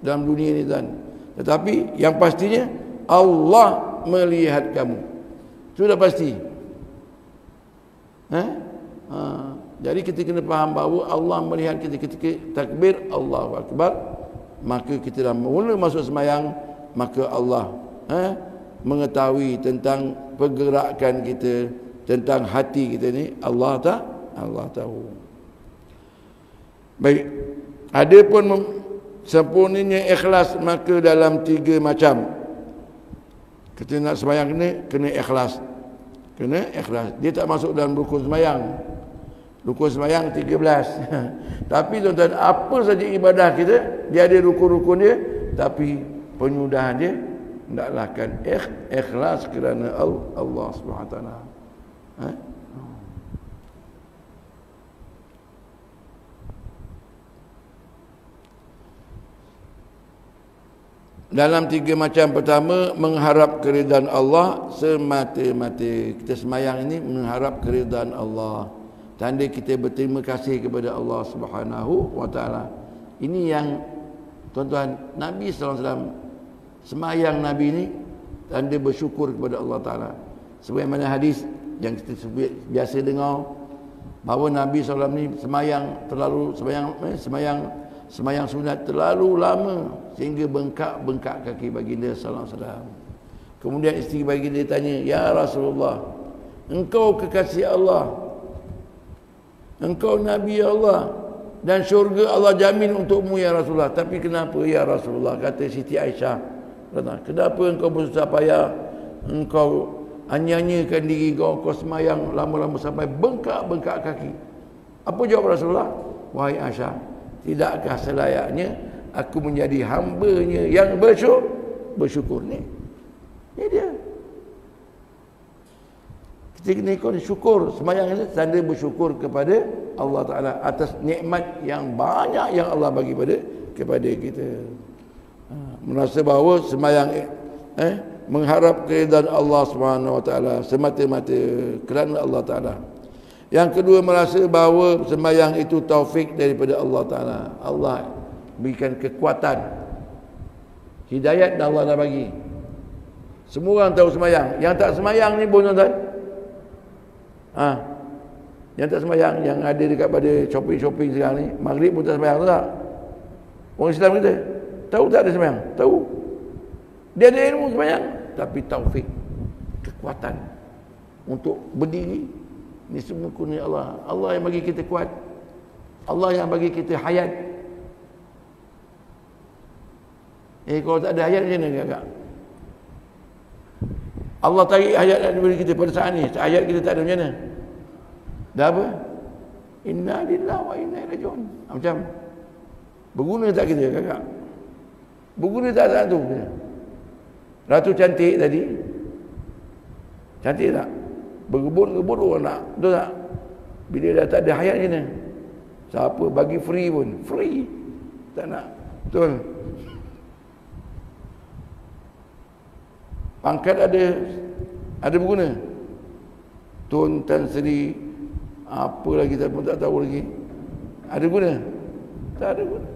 dalam dunia ini tuan. Tetapi yang pastinya Allah melihat kamu. Sudah pasti. Jadi kita kena faham bahawa Allah melihat kita ketika takbir Allahu Akbar, maka kita dah mula masuk sembahyang, maka Allah mengetahui tentang pergerakan kita, tentang hati kita ni. Allah tahu. Baik. Adapun sempurnanya ikhlas, maka dalam 3 macam. Kita nak sembahyang kena ikhlas. Kena ikhlas. Dia tak masuk dalam rukun sembahyang. Rukun sembahyang 13. Tapi tuan-tuan, apa saja ibadah kita, dia ada rukun-rukun dia, tapi penyudahan dia hendaklah kan ikhlas kerana Allah Subhanahu Wa Taala. Dalam 3 macam. Pertama, mengharap keridaan Allah semata-mata. Kita sembahyang ini mengharap keridaan Allah. Tanda kita berterima kasih kepada Allah Subhanahu Wa Taala. Ini yang tuan-tuan, Nabi SAW sembahyang Nabi ini tanda bersyukur kepada Allah Taala. Sebagaimana hadis yang kita biasa dengar bahawa Nabi SAW ni sembahyang sunat terlalu lama sehingga bengkak kaki baginda sallallahu alaihi wasallam. Kemudian isteri baginda tanya, "Ya Rasulullah, engkau kekasih Allah, engkau Nabi Allah, dan syurga Allah jamin untukmu ya Rasulullah. Tapi kenapa ya Rasulullah?" Kata Siti Aisyah, "Kenapa engkau bersusah payah, engkau anyanyakan diri kau sembahyang lama-lama sampai bengkak kaki?" Apa jawab Rasulullah? "Wahai Aisyah, tidakkah selayaknya aku menjadi hamba-Nya yang bersyukur?" Ni dia. Kita kena syukur. Sembahyang ini tanda bersyukur kepada Allah Ta'ala atas nikmat yang banyak yang Allah bagi kepada kita. Merasa bahawa sembahyang mengharap keridaan Allah Subhanahu Wa Taala semata-mata kerana Allah Ta'ala. Yang kedua, merasa bahawa sembahyang itu taufik daripada Allah Ta'ala. Allah berikan kekuatan, hidayat dan Allah dah bagi. Semua orang tahu sembahyang. Yang tak sembahyang ni pun tuan-tuan, yang tak sembahyang, yang ada dekat pada shopping sekarang ni, maghrib pun tak sembahyang, tahu tak? Orang Islam kita tahu tak ada sembahyang? Tahu. Dia ada ilmu sembahyang, tapi taufik, kekuatan untuk berdiri, ni semua kurnia Allah. Allah yang bagi kita kuat, Allah yang bagi kita hayat. Kalau tak ada hayat macam mana agak? Allah tarik hayat daripada kita pada saat ni. Hayat kita tak ada macam mana? Dah apa? Inna lillahi wa inna ilaihi raji'un. Macam berguna tak kita kakak? Berguna tak saat tu? Ratu cantik tadi, cantik tak? Bergebut-gebut orang nak, betul tak? Bila dah tak ada hayat macam mana? Siapa bagi free pun free, tak nak, betul? Pangkat ada berguna. Tun Tan Sri apa lagi kita pun tak tahu lagi. Ada guna? Tak ada guna.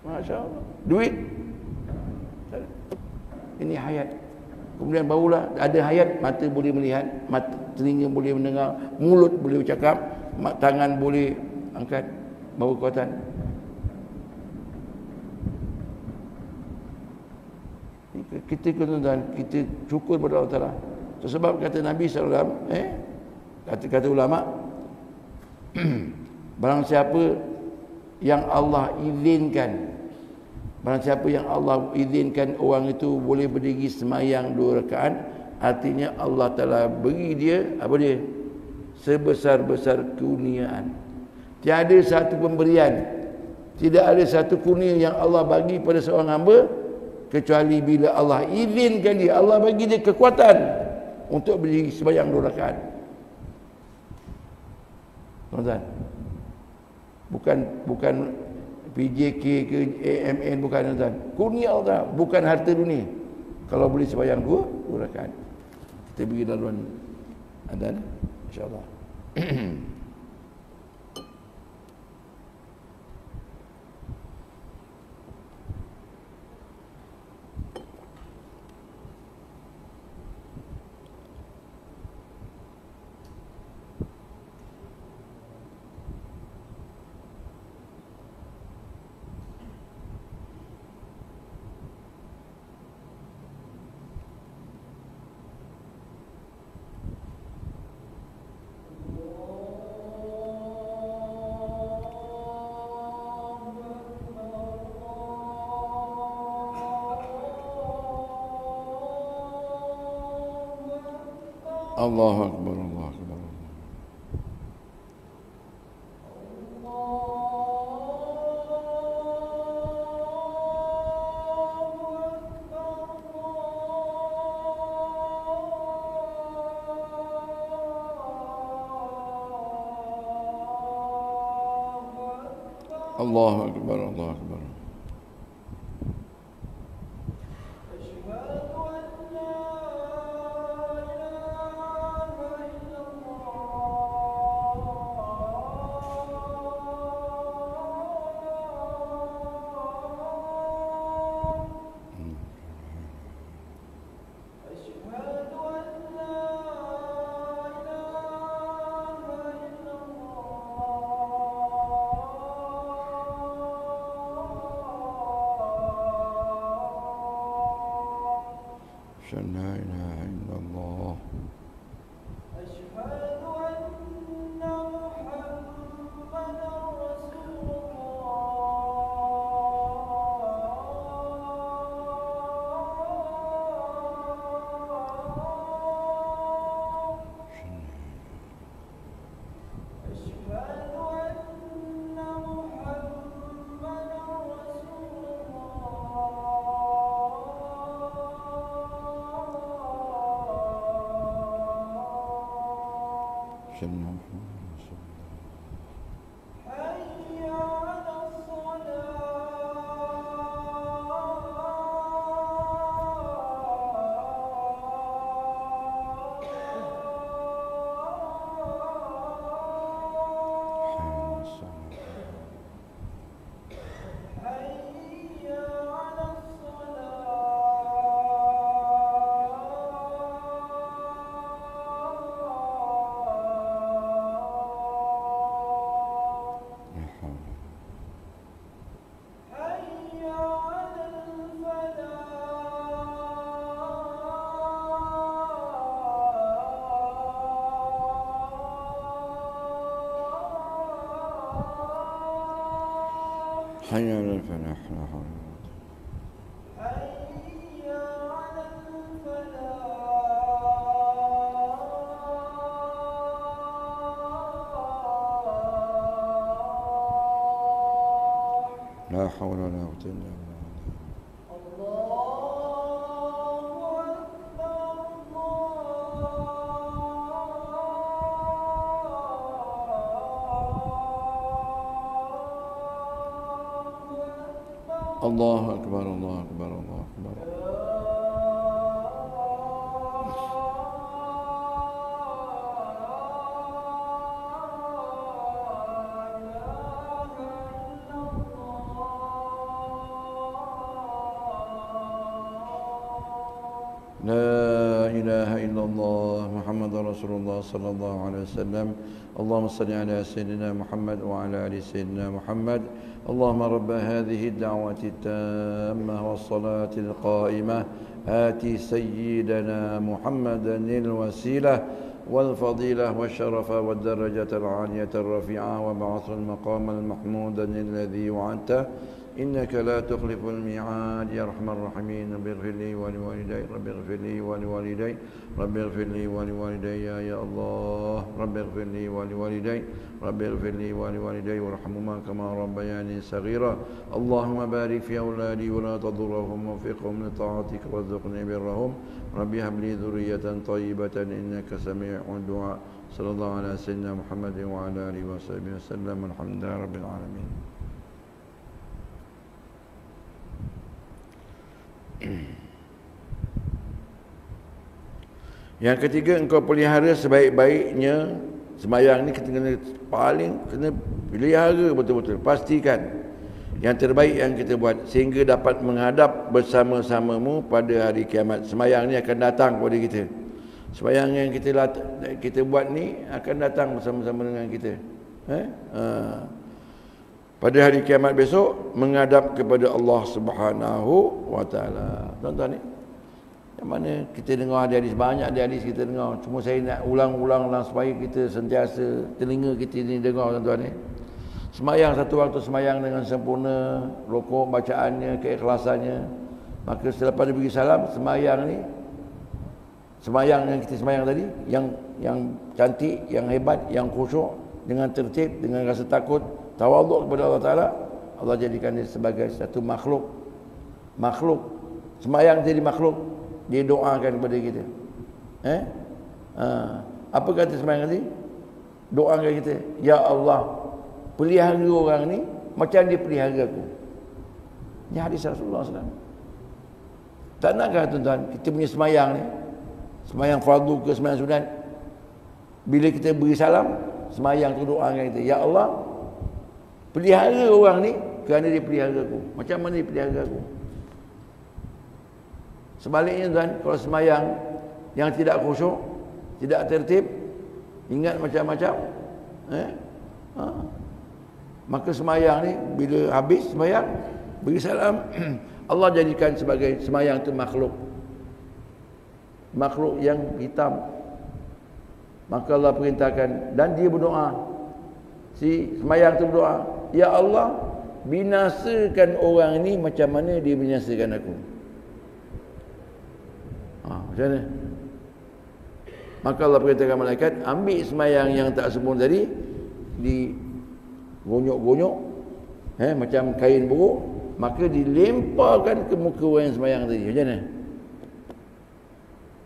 Masya-Allah. Duit? Tak ada. Ini hayat. Kemudian barulah ada hayat, mata boleh melihat, telinga boleh mendengar, mulut boleh bercakap, tangan boleh angkat, bawa kekuatan. Kita syukur kepada Allah Ta'ala. Sebab kata Nabi SAW, kata ulama, barang siapa yang Allah izinkan Barang siapa yang Allah izinkan orang itu boleh berdiri semayang 2 rakaat, artinya Allah Ta'ala beri dia, apa dia? Sebesar-besar kurniaan. Tiada satu pemberian, tidak ada satu kurnia yang Allah bagi pada seorang hamba, kecuali bila Allah izinkan dia, Allah bagi dia kekuatan untuk berdiri semayang 2 rakaat. Tuan-tuan, bukan PJK ke AMN, bukan, tuan-tuan. Kurnia Allah, bukan harta dunia. Kalau boleh sembahyang 2 rakaat. Kita pergi laluan adzan, insya-Allah. Allahu Akbar, Allahu Akbar. Allahu Akbar, Allahu Akbar. La ilaha illallah. Asyhadu anna Muhammadar حي على الفلاح. لا حول ولا قوة. لا حول ولا قوة إلا بالله. الله أكبر، الله أكبر، الله أكبر. لا إله إلا الله محمد رسول الله صلى الله عليه وسلم. اللهم صل على سيدنا محمد وعلى آل سيدنا محمد. اللهم رب هذه الدعوة التامة والصلاة القائمة آتي سيدنا محمدا الوسيلة والفضيلة والشرف والدرجة العالية الرفيعة وابعث المقام المحمود الذي وعدته إنك لا تخلف الميعاد يا أرحم الراحمين. رب اغفر لي ولوالدي رب اغفر لي ولوالدي رب اغفر لي ولوالدي يا الله. رب اغفر لي ولوالدي رب اغفر لي ولوالدي وارحمهما كما ربياني صغيرا. اللهم بارك في أولادي ولا تضرهم ووفقهم لطاعتك وارزقني برهم. رب هب لي ذرية طيبة إنك سميع الدعاء. صلى الله على سيدنا محمد وعلى آله وصحبه وسلم. الحمد لله رب العالمين. Yang ketiga, engkau pelihara sebaik-baiknya sembahyang ni kita kena pelihara betul-betul. Pastikan yang terbaik yang kita buat sehingga dapat menghadap bersama-samamu pada hari kiamat. Sembahyang ni akan datang kepada kita. Sembahyang yang kita buat ni akan datang bersama-sama dengan kita. Pada hari kiamat besok menghadap kepada Allah Subhanahu wa taala. Tuan-tuan ni yang mana kita dengar hadis, banyak hadis kita dengar. Cuma saya nak ulang-ulang supaya kita sentiasa telinga kita ni dengar, tuan-tuan ni. Sembahyang satu waktu sembahyang dengan sempurna, rukuk bacaannya, keikhlasannya. Maka selepas dia bagi salam, sembahyang ni, sembahyang yang kita sembahyang tadi, yang cantik, yang hebat, yang khusyuk, dengan tertib, dengan rasa takut, tawaduk kepada Allah Ta'ala, Allah jadikan dia sebagai satu makhluk. Sembahyang jadi makhluk. Dia doakan kepada kita. Apa kata sembahyang tadi? Doakan kita, ya Allah, pelihara orang ni macam dia pelihara aku. Ini hadis Rasulullah SAW. Tak nakkah tuan-tuan kita punya sembahyang ni, sembahyang fardu ke sembahyang sunat, bila kita beri salam, sembahyang tu doakan kita, ya Allah, pelihara orang ni kerana dia pelihara aku. Macam mana dia pelihara aku? Sebaliknya tuan, kalau sembahyang yang tidak khusyuk, tidak tertib, ingat macam-macam, maka sembahyang ni bila habis sembahyang, beri salam, Allah jadikan sebagai sembahyang itu makhluk yang hitam. Maka Allah perintahkan dan dia berdoa, si sembahyang itu berdoa, ya Allah, binasakan orang ni macam mana dia binasakan aku. Macam mana? Maka Allah perintahkan malaikat, ambil sembahyang yang tak sempurna tadi, digonyok-gonyok, macam kain buruk, maka dilemparkan ke muka orang yang sembahyang tadi. Macam mana?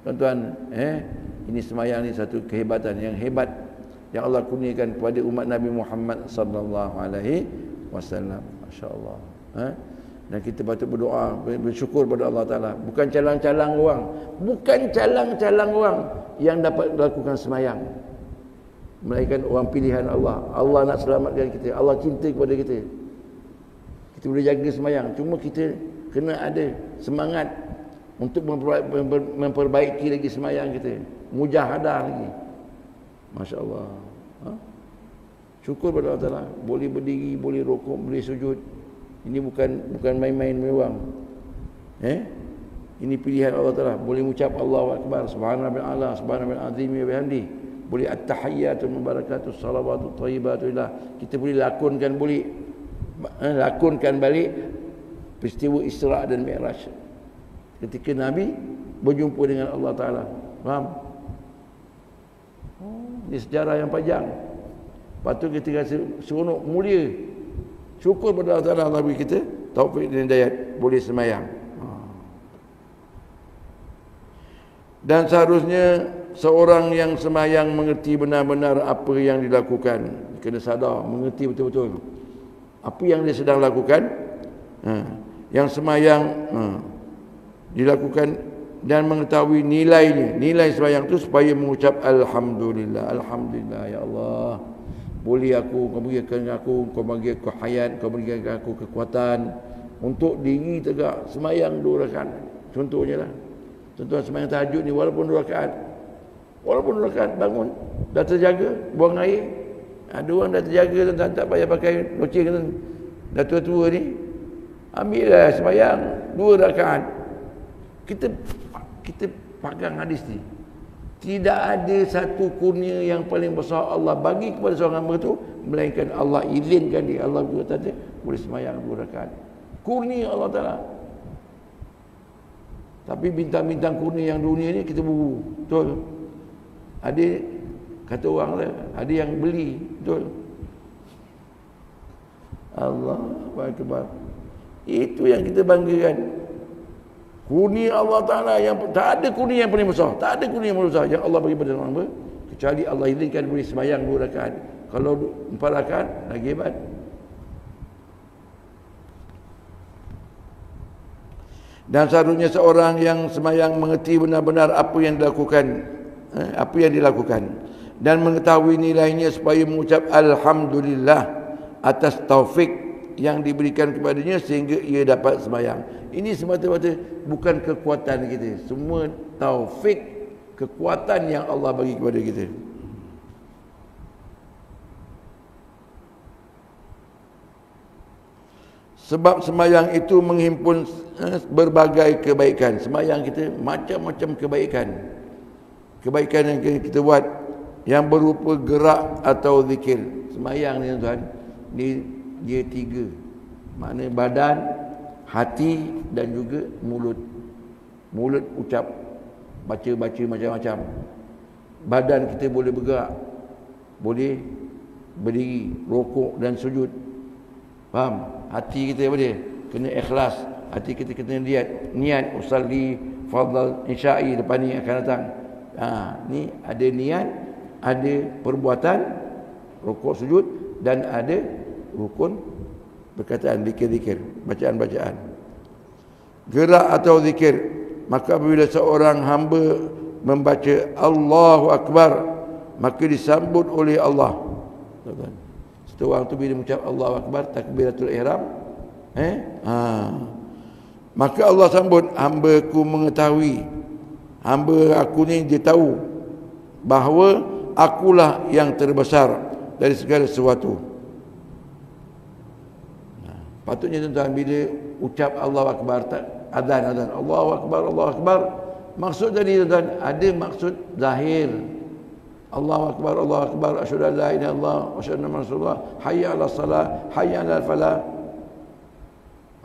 Tuan-tuan, ini sembahyang ni satu kehebatan yang hebat yang Allah kurniakan kepada umat Nabi Muhammad sallallahu alaihi wasallam. Masya-Allah. Dan kita patut berdoa, bersyukur pada Allah Ta'ala. Bukan calang-calang orang yang dapat melakukan sembahyang, melainkan orang pilihan Allah. Allah nak selamatkan kita, Allah cinta kepada kita. Kita boleh jaga sembahyang, cuma kita kena ada semangat untuk memperbaiki lagi sembahyang kita, mujahadah lagi. Masya Allah. Syukur pada Allah Ta'ala, boleh berdiri, boleh rukuk, boleh sujud. Ini bukan main-main mewang. Ini pilihan Allah Ta'ala. Boleh mengucap Allahu Akbar, Subhanallah, Subhanallah azim wa bihamdi. Boleh at-tahiyyatu mubarakatuh, salawatu thayyibatu ilah. Kita boleh lakonkan balik peristiwa Isra' dan Mi'raj. Ketika Nabi berjumpa dengan Allah Ta'ala. Faham? Ini sejarah yang panjang. Patut kita rasa seronok, mulia. Syukur pada Allah Ta'ala, Allah beri kita taufik dan hidayat, boleh sembahyang. Dan seharusnya seorang yang sembahyang mengerti benar-benar apa yang dilakukan. Kena sadar, mengerti betul-betul apa yang dia sedang lakukan. Yang sembahyang dilakukan dan mengetahui nilainya. Nilai sembahyang itu supaya mengucap Alhamdulillah, Alhamdulillah ya Allah, boleh aku, kau berikan aku, kau bagi aku hayat, kau berikan aku kekuatan untuk diri tegak sembahyang 2 rakaat. Contohnya lah, contoh sembahyang tahajud ni, walaupun 2 rakaat bangun, dah terjaga, buang air. Ada orang dah terjaga, tuan-tuan, tak payah pakai loceng, dah tua-tua ni, ambillah sembahyang 2 rakaat. Kita pegang hadis ni. Tidak ada satu kurnia yang paling besar Allah bagi kepada seorang hamba itu, melainkan Allah izinkan dia, Allah berkata dia boleh sembahyang 2 rakaat. Kurnia Allah Ta'ala. Tapi bintang-bintang kurnia yang dunia ni kita buru. Betul. Ada, kata orang lah, ada yang beli. Betul. Allahu Akbar. Itu yang kita banggakan. Kurnia Allah Ta'ala yang tak ada kurnia yang paling besar. Tak ada kurnia yang paling besar yang Allah bagi pada orang hamba, kecuali Allah izinkan boleh sembahyang 2 rakaat. Kalau 4 rakaat lagi hebat. Dan seharusnya seorang yang sembahyang mengerti benar-benar apa yang dilakukan, dan mengetahui nilainya supaya mengucap alhamdulillah atas taufik yang diberikan kepadanya sehingga ia dapat sembahyang. Ini semata-mata bukan kekuatan kita, semua taufik, kekuatan yang Allah bagi kepada kita. Sebab sembahyang itu menghimpun berbagai kebaikan. Sembahyang kita macam-macam kebaikan. Kebaikan yang kita buat yang berupa gerak atau zikir. Sembahyang ni tuan, dia 3. Maknanya badan, hati dan juga mulut. Mulut ucap, baca macam-macam. Badan kita boleh bergerak, boleh berdiri, rukuk dan sujud. Faham? Hati kita apa dia? Kena ikhlas. Hati kita kena niat usalli fardhu isya'i depan ni akan datang. Ni ada niat, ada perbuatan rukuk sujud dan ada rukun perkataan zikir-zikir, bacaan-bacaan. Gerak atau zikir, maka apabila seorang hamba membaca Allahu Akbar, maka disambut oleh Allah. Seorang tu bila mengucap Allahu Akbar, takbiratul ihram, maka Allah sambut, hamba-Ku mengetahui, hamba aku ni dia tahu bahawa akulah yang terbesar dari segala sesuatu. Patutnya tuan-tuan bila ucap Allahu Akbar, azan Allahu Akbar, maksud tadi tuan-tuan ada maksud zahir. Allahu Akbar, asyhadu an la ilaha illallah wa asyhadu anna Rasulullah, hayya 'alas salah, hayya 'alal falah.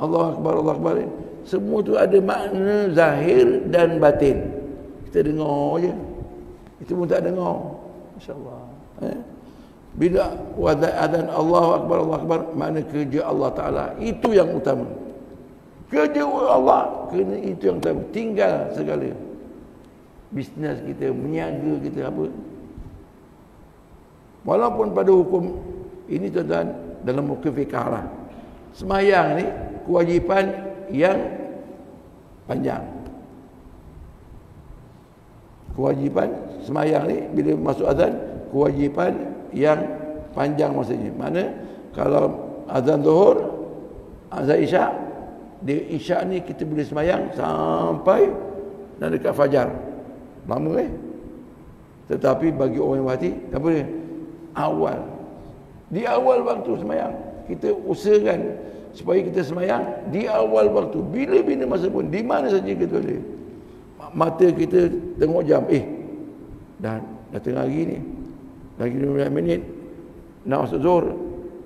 Allahu Akbar. Semua tu ada makna zahir dan batin. Kita dengar je. Itu pun tak dengar. Masya-Allah. Bila azan Allahu Akbar, makna kerja Allah Taala itu yang utama. Kerja Allah kena itu yang utama. Tinggal segala bisnes kita, berniaga kita apa. Walaupun pada hukum ini tuan-tuan dalam hukum fikah lah, sembahyang ni kewajipan yang panjang. Kewajipan sembahyang ni bila masuk azan, kewajipan yang panjang maksudnya. Mana kalau azan zuhur, azan isyak, di isyak ni kita boleh sembahyang sampai nak dekat fajar. Lama Tetapi bagi orang yang mati, apa dia? Awal. Di awal waktu sembahyang, kita usahakan supaya kita sembahyang di awal waktu. Bila-bila masa pun, di mana saja kita ada. Mata kita tengok jam, dah tengah hari ni, lagi 15 minit nak masuk zuhur.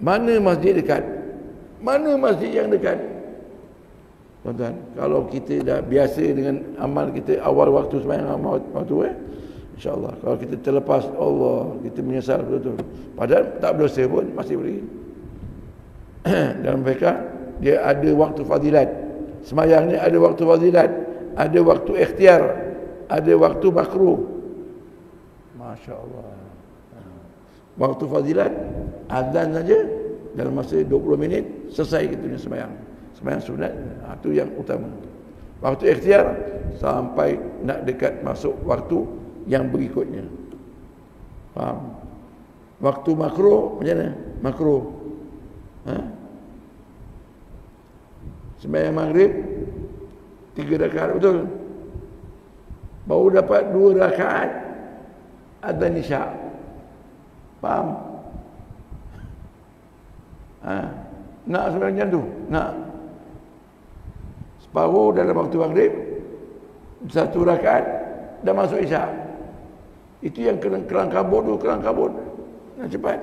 Mana masjid dekat? Mana masjid yang dekat? Tuan-tuan, kalau kita dah biasa dengan amal kita awal waktu sembahyang, waktu InsyaAllah kalau kita terlepas, Allah, kita menyesal betul-betul. Padahal tak berdosa pun masih boleh. Dalam mereka dia ada waktu fadilat. Sembahyang ni ada waktu fadilat, ada waktu ikhtiar, ada waktu makruh. Masya-Allah. Waktu fadilat azan saja dalam masa 20 minit selesai kita punya sembahyang. Sembahyang sunat itu yang utama. Waktu ikhtiar sampai nak dekat masuk waktu yang berikutnya. Faham? Waktu makruh macam mana? Makruh. Sembahyang maghrib 3 rakaat betul. Baru dapat 2 rakaat azan isyak. Faham? Nak sembahyang macam tu? Nak separuh dalam waktu maghrib, 1 rakaat dah masuk isyak. Itu yang kelang kabut tu, kelang kabut. Nak cepat.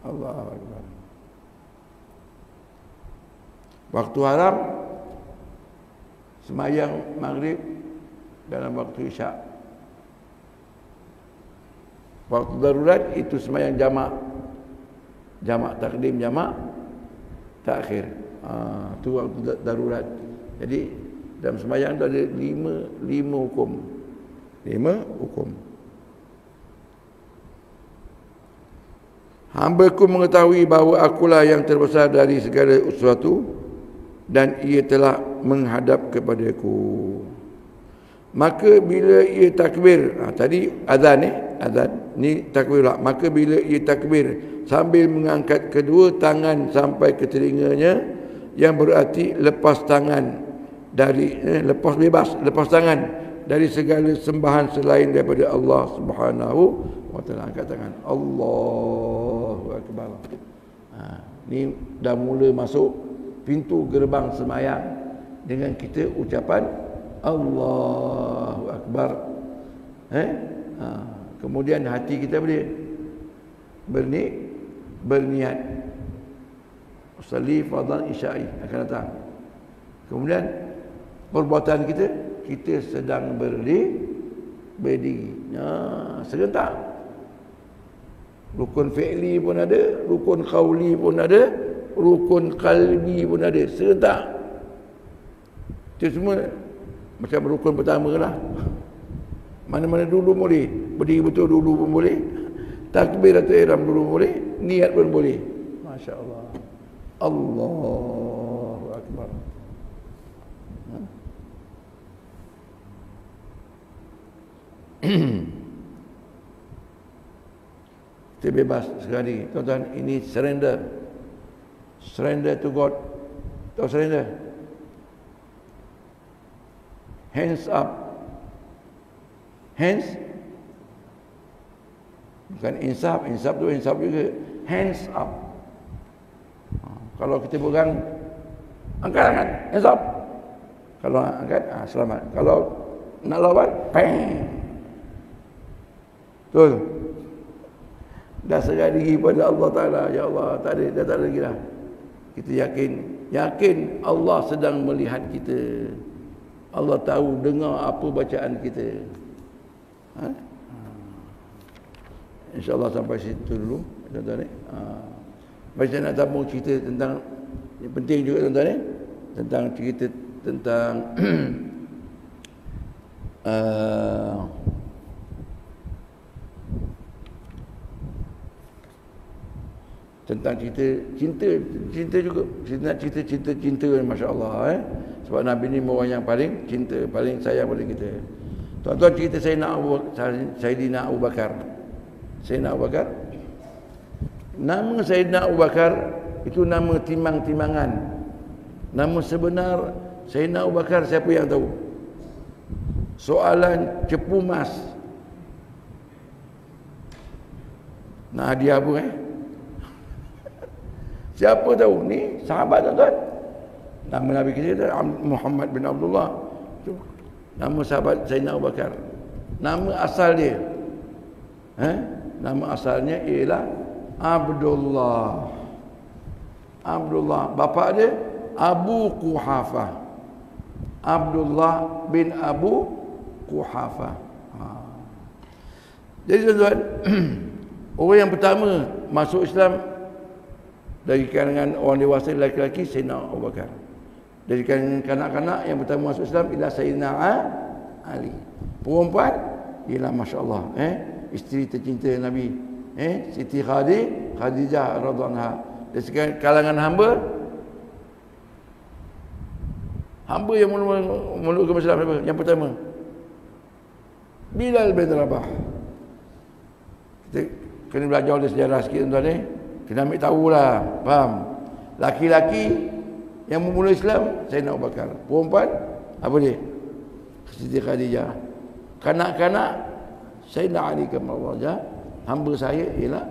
Allahu Akbar. Waktu haram semayang maghrib dalam waktu isyak. Waktu darurat itu semayang jamak. Jamak takdim, jamak takhir. Itu waktu darurat. Jadi dalam semayang tu ada lima hukum. 5 hukum. Hamba-Ku mengetahui bahawa akulah yang terbesar dari segala sesuatu dan ia telah menghadap kepadaku. Maka bila ia takbir, tadi azan azan ni takbir lah. Maka bila ia takbir sambil mengangkat kedua tangan sampai ke telinganya, yang berarti lepas tangan dari lepas tangan dari segala sembahan selain daripada Allah Subhanahu wa taala. Angkat tangan, Allahu akbar. Ni dah mula masuk pintu gerbang semayang dengan kita ucapan Allahu akbar. Kemudian hati kita boleh berniat usalli fardhan isya'i akan datang. Kemudian perbuatan kita sedang berdiri. Serentak. Rukun fi'li pun ada, rukun qawli pun ada, rukun qalbi pun ada, serentak. Itu semua macam rukun pertama lah. Mana-mana dulu boleh, berdiri betul dulu pun boleh, takbiratul ihram dulu boleh, niat pun boleh. Masya-Allah. Allahu akbar. Kita bebas sekali, tuan-tuan. Ini surrender to God. Tahu surrender? Hands up. Hands, bukan insaf tu insaf juga. Hands up. Kalau kita pegang, angkat, hands up. Kalau angkat, selamat. Kalau nak lawan, peng. Betul. Dah serah diri pada Allah Ta'ala. Ya Allah, dah tak ada lagi dah. Kita yakin Allah sedang melihat kita. Allah tahu, dengar apa bacaan kita. InsyaAllah sampai situ dulu, tuan-tuan ni. Macam nak sambung cerita tentang, yang penting juga tuan-tuan ni, tentang cerita tentang tentang cinta juga. Kita nak cinta masya-Allah. Sebab Nabi ni orang yang paling cinta, paling sayang pada kita. Tuan-tuan, cerita Sayyidina Abu Bakar. Sayyidina Abu Bakar. Nama Sayyidina Abu Bakar itu nama timang-timangan. Nama sebenar Sayyidina Abu Bakar siapa yang tahu? Soalan cepu mas. Nak hadiah apa Siapa tahu? Ni sahabat, tuan-tuan. Nama Nabi kita Muhammad bin Abdullah. Nama sahabat Sayyidina Abu Bakar. Nama asal dia, nama asalnya ialah Abdullah. Bapa dia Abu Quhafah. Abdullah bin Abu Quhafah. Jadi tuan-tuan, orang yang pertama masuk Islam dari kalangan orang dewasa lelaki-lelaki, Sayyidina Abu Bakar. Dari kalangan kanak-kanak yang pertama masuk Islam ialah Sayyidina Ali. Perempuan ialah masya-Allah isteri tercinta Nabi, Siti Khadijah radhiyallahu anha. Dari kalangan hamba yang mula ke Islam siapa? Yang pertama Bilal bin Rabah. Kita kena belajar dari sejarah sikit, tuan-tuan ni. Kena ambil tahulah, faham? Laki-laki yang memulai Islam Sayyidina Abu Bakar. Perempuan apa dia? Siti Khadijah. Kanak-kanak Sayyidina Ali karramallahu wajhah. Hamba saya ialah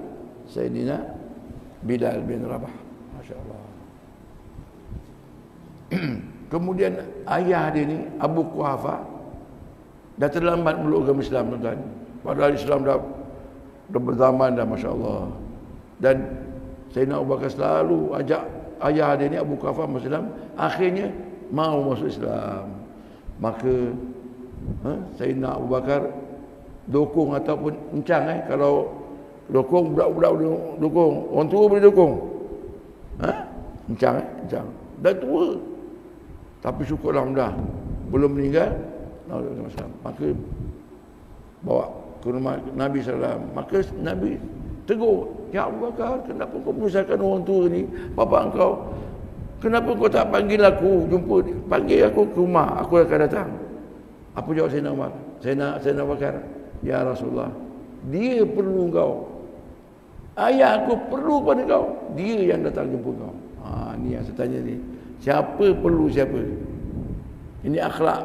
Sayyidina Bilal bin Rabah. Masya-Allah. Kemudian ayah dia ni Abu Quhafah dah terlambat meluk agama Islam, tuan-tuan. Padahal Islam dah berzaman dah, masya-Allah. Dan Sayyidina Abu Bakar selalu ajak ayah dia ni Abu Quhafa masuk Islam, akhirnya mau masuk Islam. Maka Sayyidina Abu Bakar dukung ataupun encang kalau dukung budak-budak dukung, orang tua boleh dukung. Encang. Dah tua. Tapi syukurlah dah belum meninggal. Maka bawa ke rumah Nabi SAW. Maka Nabi tegur, ya Abu Bakar, kenapa kau menyusahkan orang tua ni, bapa engkau? Kenapa kau tak panggil aku, panggil aku ke rumah, aku akan datang. Apa jawab Sayyidina Umar? Sayyidina Abu Bakar, ya Rasulullah, dia perlu kau. Ayah aku perlu pada kau. Dia yang datang jumpa kau. Ni yang saya tanya ni. Siapa perlu siapa? Ini akhlak.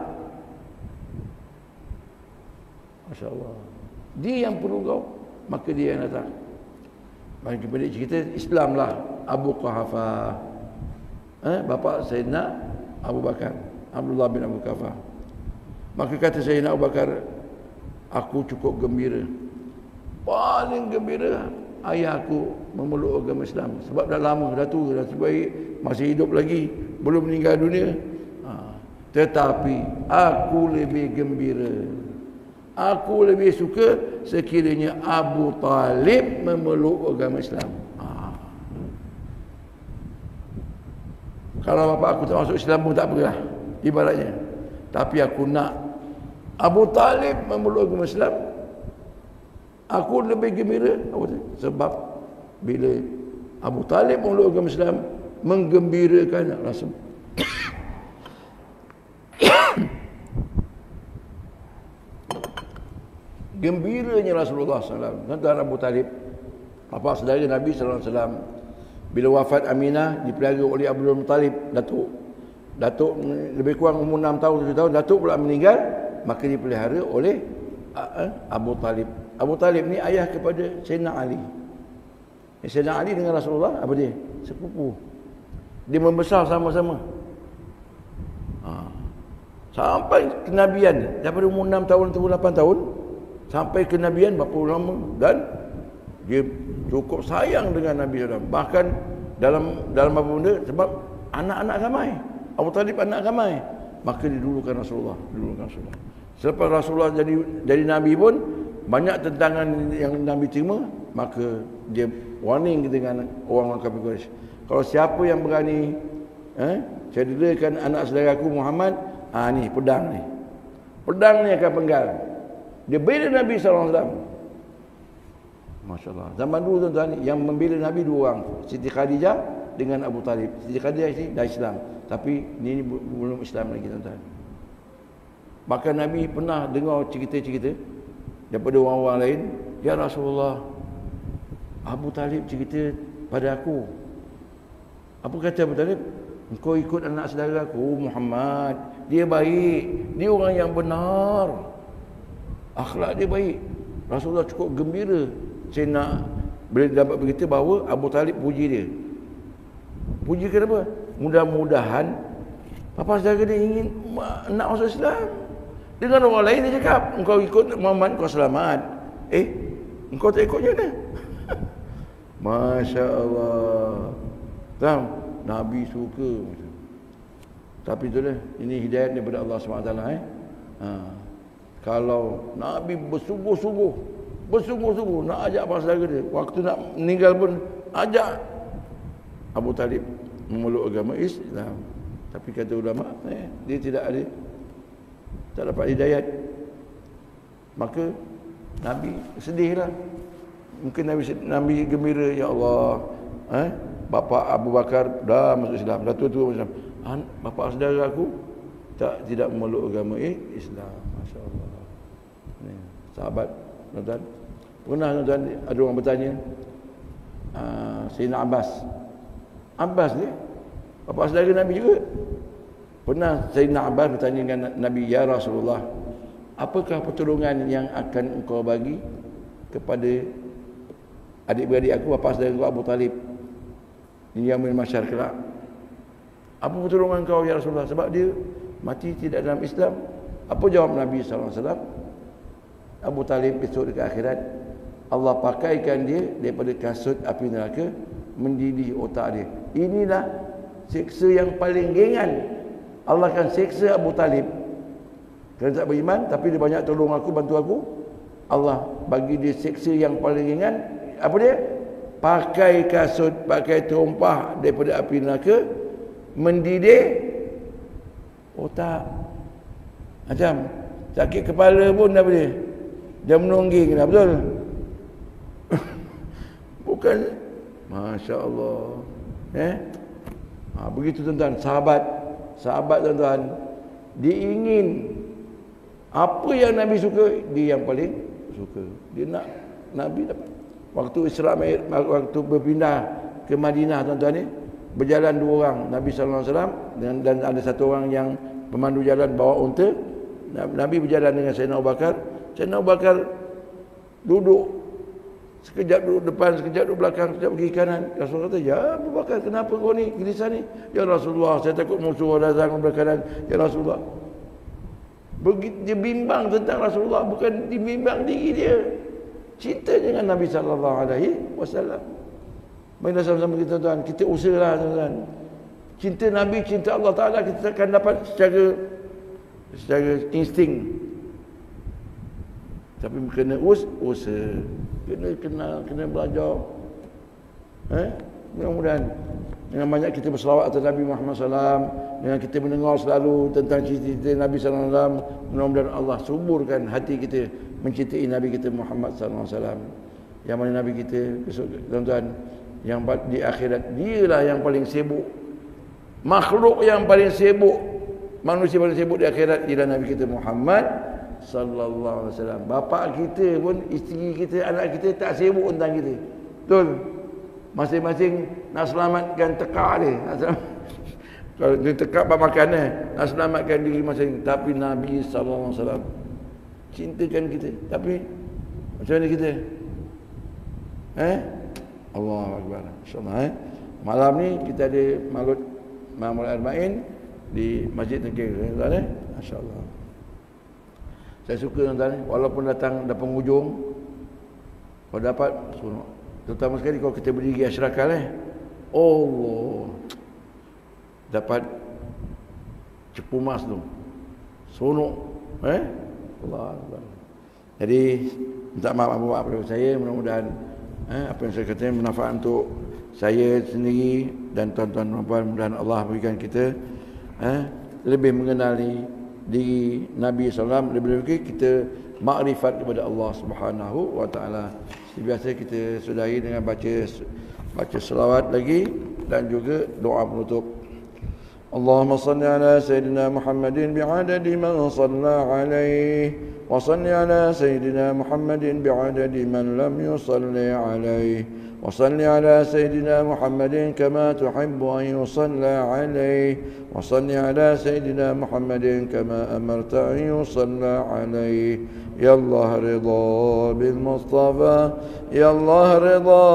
Masya Allah. Dia yang perlu kau, maka dia yang datang. Bagi pendek cerita, Islam lah Abu Quhafa, bapa Sayyidina Abu Bakar, Abdullah bin Abu Quhafa. Maka kata Sayyidina Abu Bakar, aku cukup gembira, paling gembira ayah aku memeluk agama Islam. Sebab dah lama, dah tua, dah sebaik, masih hidup lagi, belum meninggal dunia. Tetapi aku lebih gembira, aku lebih suka sekiranya Abu Talib memeluk agama Islam. Kalau bapa aku tak masuk Islam pun tak apalah, ibaratnya. Tapi aku nak Abu Talib memeluk agama Islam. Aku lebih gembira. Sebab bila Abu Talib memeluk agama Islam, menggembirakan Rasul. Gembiranya Rasulullah SAW. Tuan Abu Talib, bapa saudara Nabi SAW, bila wafat Aminah, dipelihara oleh Abdul Muttalib, Datuk lebih kurang umur 6 tahun, 7 tahun, Datuk pula meninggal, maka dipelihara oleh Abu Talib. Abu Talib ni ayah kepada Sayyidina Ali. Sayyidina Ali dengan Rasulullah, apa dia? Sepupu. Dia membesar sama-sama. Sampai kenabian, daripada umur 6 tahun atau 8 tahun, sampai kenabian berapa lama, dan dia cukup sayang dengan Nabi SAW. Bahkan dalam apa benda, sebab anak-anak ramai, Abu Talib anak ramai, maka didulukan Rasulullah. Selepas Rasulullah jadi Nabi pun, banyak tentangan yang Nabi terima, maka dia warning dengan orang-orang kafir Quraisy. Kalau siapa yang berani cederakan anak saudaraku Muhammad, ni pedang ni akan penggal. Dia bela Nabi SAW. Masya Allah. Zaman dulu tuan-tuan, yang membela Nabi dua orang, Siti Khadijah dengan Abu Talib. Siti Khadijah ini dah Islam, tapi ini belum Islam lagi tuan-tuan. Bahkan Nabi pernah dengar cerita-cerita daripada orang-orang lain, ya Rasulullah, Abu Talib cerita pada aku. Apa kata Abu Talib? Engkau ikut anak saudara aku Muhammad, dia baik, dia orang yang benar, akhlak dia baik. Rasulullah cukup gembira bila dapat berita bahawa Abu Talib puji dia. Puji kenapa? Mudah-mudahan bapa saudara dia ingin nak masuk Islam. Dengan orang lain dia cakap, engkau ikut Muhammad kau selamat. Engkau tak ikut je mana? Masya Allah. Tahu? Nabi suka. Tapi itulah, ini hidayah daripada Allah SWT. Kalau Nabi bersungguh-sungguh nak ajak para saudara dia, waktu nak meninggal pun ajak Abu Talib memeluk agama Islam. Tapi kata ulama, dia tak dapat hidayat. Maka Nabi sedihlah. Mungkin Nabi gembira, ya Allah, bapa Abu Bakar dah masuk Islam, dah tua-tua masuk Islam. Bapa saudara aku tidak memeluk agama Islam. Masya Allah. Sahabat tuan-tuan, pernah tuan-tuan ada orang bertanya, Sayyidina Abbas ni bapa saudara Nabi juga. Pernah Sayyidina Abbas bertanya dengan Nabi, ya Rasulullah, apakah pertolongan yang akan engkau bagi kepada adik-beradik aku, bapa saudara aku Abu Talib, ini yang masyarakat kelak? Apa pertolongan kau ya Rasulullah, sebab dia mati tidak dalam Islam? Apa jawab Nabi SAW? Abu Talib besok dekat akhirat, Allah pakaikan dia daripada kasut api neraka, mendidih otak dia. Inilah siksa yang paling ringan. Allah akan siksa Abu Talib kerana tak beriman, tapi dia banyak tolong aku, bantu aku. Allah bagi dia siksa yang paling ringan. Apa dia? Pakai kasut, pakai terompah daripada api neraka, mendidih otak. Macam sakit kepala pun dah boleh. Dia menungging dah, betul? Bukan. Masya Allah. Begitu tuan-tuan. Sahabat tuan-tuan, dia ingin apa yang Nabi suka, dia yang paling suka. Dia nak Nabi dapat. Waktu Isra Mi'raj, waktu berpindah ke Madinah tuan-tuan ni, berjalan 2 orang, Nabi sallallahu alaihi wasallam dan ada 1 orang yang pemandu jalan bawa unta. Nabi berjalan dengan Sayyidina Abu Bakar. Sayyidina Abu Bakar duduk, sekejap duduk depan, sekejap duduk belakang, sekejap pergi kanan. Rasulullah kata, "Ya Abu Bakar, kenapa kau ni gelisah ni?" "Ya Rasulullah, saya takut musuh datang belah kanan." "Ya Rasulullah." Begitu dia bimbang tentang Rasulullah, bukan dibimbang diri dia. Cinta dengan Nabi sallallahu alaihi wasallam. Mari sama-sama kita tuan, kita usahalah tuan-tuan. Cinta Nabi, cinta Allah Taala kita akan dapat secara insting. Tapi kena usaha, kena kenal, kena belajar. Mudah-mudahan dengan banyak kita berselawat atas Nabi Muhammad SAW, dengan kita mendengar selalu tentang cerita Nabi SAW, mudah-mudahan Allah suburkan hati kita mencintai Nabi kita Muhammad SAW. Yang mana Nabi kita, tuan-tuan, yang di akhirat, dialah yang paling sibuk. Makhluk yang paling sibuk, manusia paling sibuk di akhirat ialah Nabi kita Muhammad sallallahu alaihi wasallam. Bapa kita pun, isteri kita, anak kita tak sibuk tentang kita. Betul? Masing-masing nak selamatkan tekak dia. Kalau dia tekak bab makan nak selamatkan diri masing. Tapi Nabi sallallahu alaihi wasallam cintakan kita. Tapi macam mana kita? Allahu akbar. Insya-Allah malam ni kita ada maulid Ma'mul Arba'in di Masjid Tengkir, tuan-tuan. Masya-Allah. Saya suka tuan-tuan, walaupun datang penghujung, kalau dapat sunuk. Terutama sekali kalau kita berdiri asyrakal Allah dapat cepu emas tu. Sunuk. Allah. Jadi minta maaf pada saya, mudah-mudahan apa yang saya katakan bermanfaat untuk saya sendiri dan tuan-tuan dan puan. Mudah-mudahan Allah berikan kita lebih mengenali diri Nabi SAW, lebih-lebih kita makrifat kepada Allah Subhanahu wa taala. Seperti biasa kita sudahi dengan baca selawat lagi dan juga doa penutup. Allahumma salli ala sayyidina Muhammadin bi'adadi man shalla alaihi wa salli ala sayyidina Muhammadin bi'adadi man lam yusalli alaihi wa salli ala sayyidina Muhammadin kama tuhibbu an yusalla alaihi wa salli ala sayyidina Muhammadin kama amarta an yusalla alaihi. Ya Allah ridha bil Mustafa, Ya Allah ridha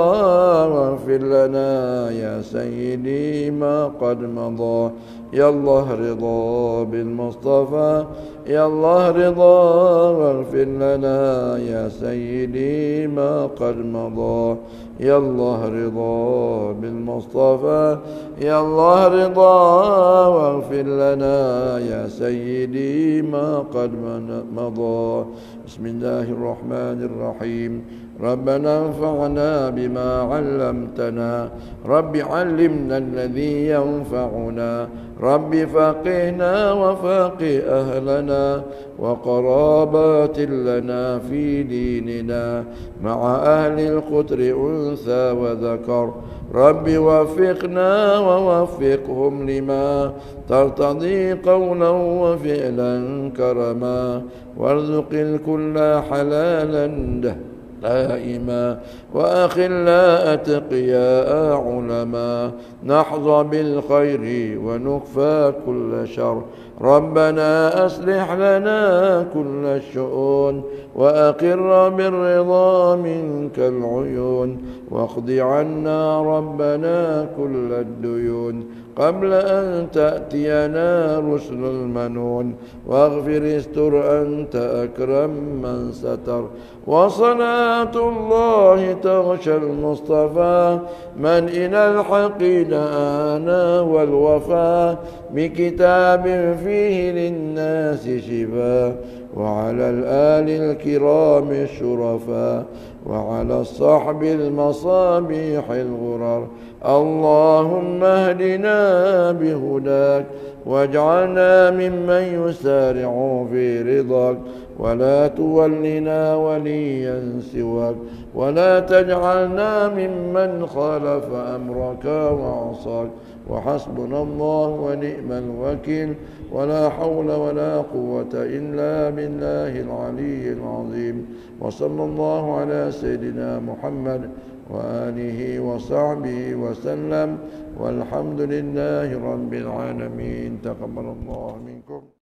waghfir lana ya sayyidi ma qad madha. Ya Allah ridha bil Mustafa, Ya Allah ridha waghfir lana ya sayyidi ma qad madha. Ya Allah ridha bil Mustafa, Ya Allah ridha waghfir lana ya sayyidi ma qad madha. Bismillahirrahmanirrahim. Rabbana anfa'na bima 'allamtana, Rabbi 'allimna alladhi yanfa'una, Rabbi faqihna wa faqih ahlana wa qarabatin lana fi dinina ma'a ahli al-qutri untha wa dhakar. Rabbi wafiqna wa wafiqhum lima tartadi qawlan wa fi'lan karama warzuqil kulla halalan دائما وأخلا أتقياء علما نحظى بالخير ونكفى كل شر. ربنا أصلح لنا كل الشؤون وأقر بالرضا منك العيون واقض عنا ربنا كل الديون. قبل أن تأتينا رسل المنون واغفر استر أنت أكرم من ستر وصلاة الله تغشى المصطفى من إلى الحق دعانا والوفا بكتاب فيه للناس شفاء وعلى الآل الكرام الشرفاء وعلى الصحب المصابيح الغرر اللهم اهدنا بهداك واجعلنا ممن يسارع في رضاك ولا تولنا وليا سواك ولا تجعلنا ممن خالف أمرك وعصاك وحسبنا الله ونعم الوكيل ولا حول ولا قوة إلا بالله العلي العظيم وصلى الله على سيدنا محمد وآله وصحبه وسلم والحمد لله رب العالمين تقبل الله منكم.